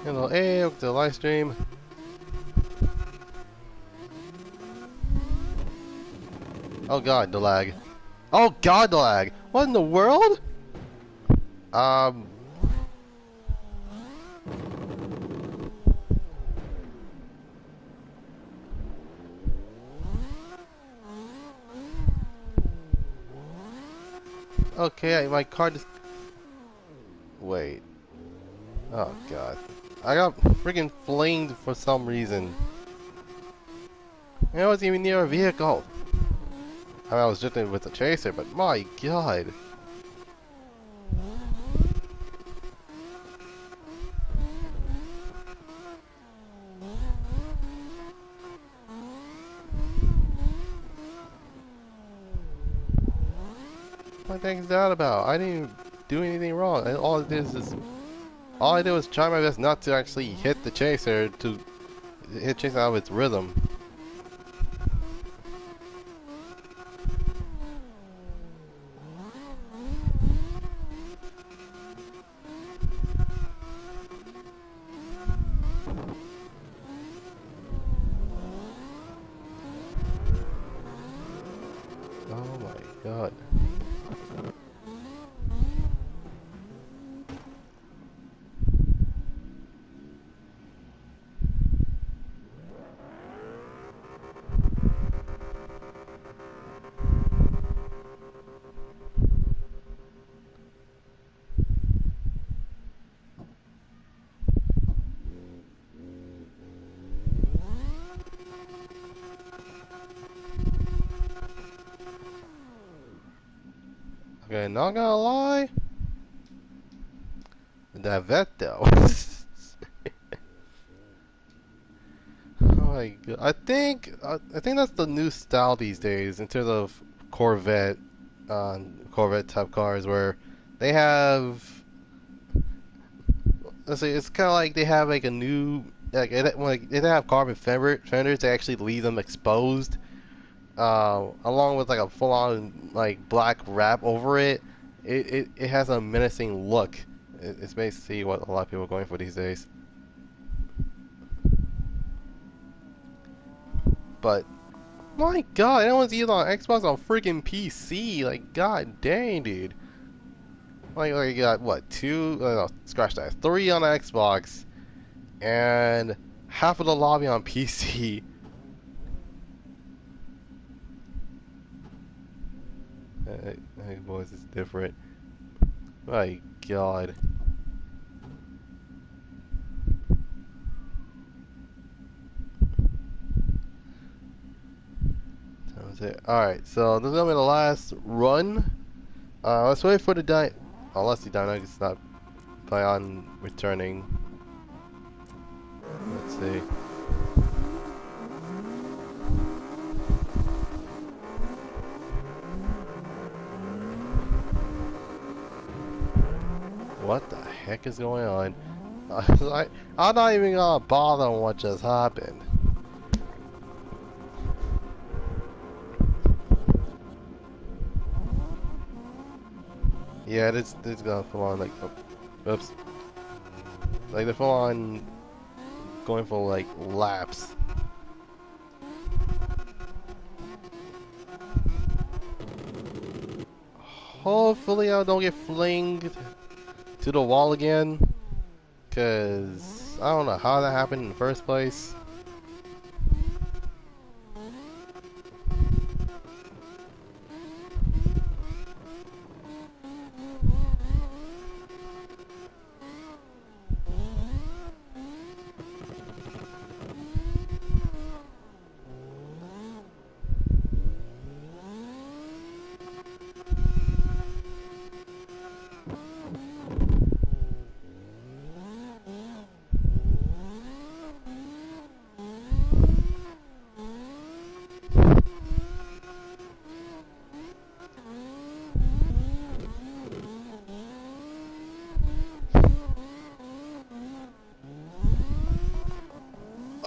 Hello, hey, welcome to the live stream. Oh God, the lag. Oh God, the lag. What in the world? Okay, my car just... Wait. Oh God. I got freaking flamed for some reason. I wasn't even near a vehicle. I mean, I was drifting with the chaser, but my God. What the heck is that about? I didn't even do anything wrong. All I did was try my best not to actually hit the chaser, to hit chaser out of its rhythm. Oh my God. And not gonna lie, that vet though. Oh my god. I think that's the new style these days in terms of Corvette, Corvette type cars where they have. Let's say it's kind of like they have like a new like they have carbon fenders. They actually leave them exposed, along with like a full-on like black wrap over it. It has a menacing look. It's basically what a lot of people are going for these days. But my god, everyone's either on Xbox or freaking PC. Like, god dang, dude. Like you got what, two? No, scratch that. Three on Xbox, and half of the lobby on PC. Hey, boys, it's different. My god. That was it. Alright, so this is gonna be the last run. Let's wait for the unless the dynamic is not plan on returning. Let's see. What the heck is going on? I'm not even gonna bother on what just happened. Yeah, this gonna full on like, oops, like they're full on going for like laps. Hopefully I don't get flinged to the wall again, cause I don't know how that happened in the first place.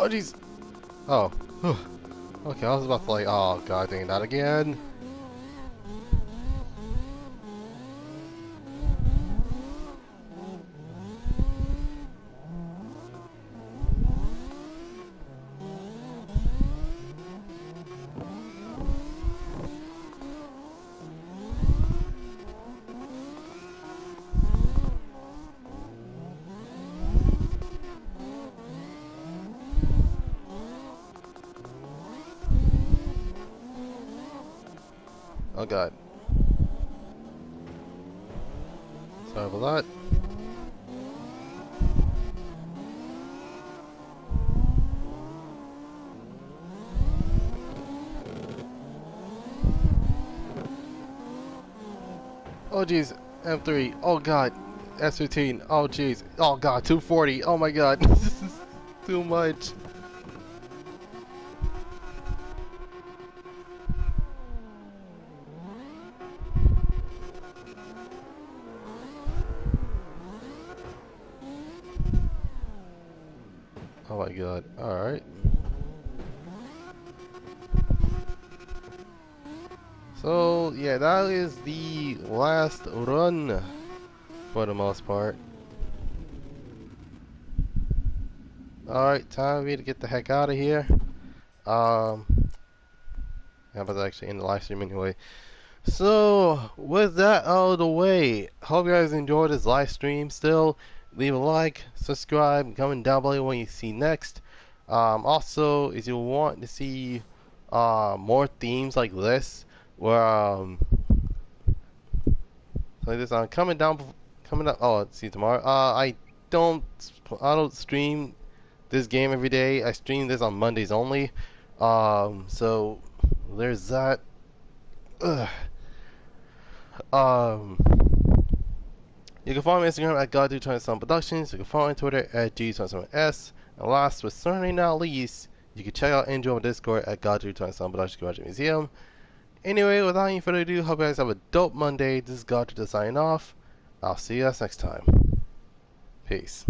Oh jeez. Oh. Okay, I was about to like, oh god dang, that again. Oh god. Sorry about that. Oh jeez, M3. Oh god, S15. Oh jeez. Oh god, 240. Oh my god, this is too much. Oh my god. Alright. So, yeah, that is the last run for the most part. Alright, time for me to get the heck out of here. I'm about to actually end the live stream anyway. So, with that out of the way, hope you guys enjoyed this live stream still. Leave a like, subscribe, comment down below what you see next. Also, if you want to see more themes like this, where like this, coming up. Oh, let's see tomorrow. I don't stream this game every day. I stream this on Mondays only. So there's that. Ugh. Um, you can follow me on Instagram at Goddrifter247sun Productions. You can follow me on Twitter at G247s. And last but certainly not least, you can check out and join my Discord at Goddrifter247sun Productions Museum. Anyway, without any further ado, hope you guys have a dope Monday. This is Goddrifter signing off. I'll see you guys next time. Peace.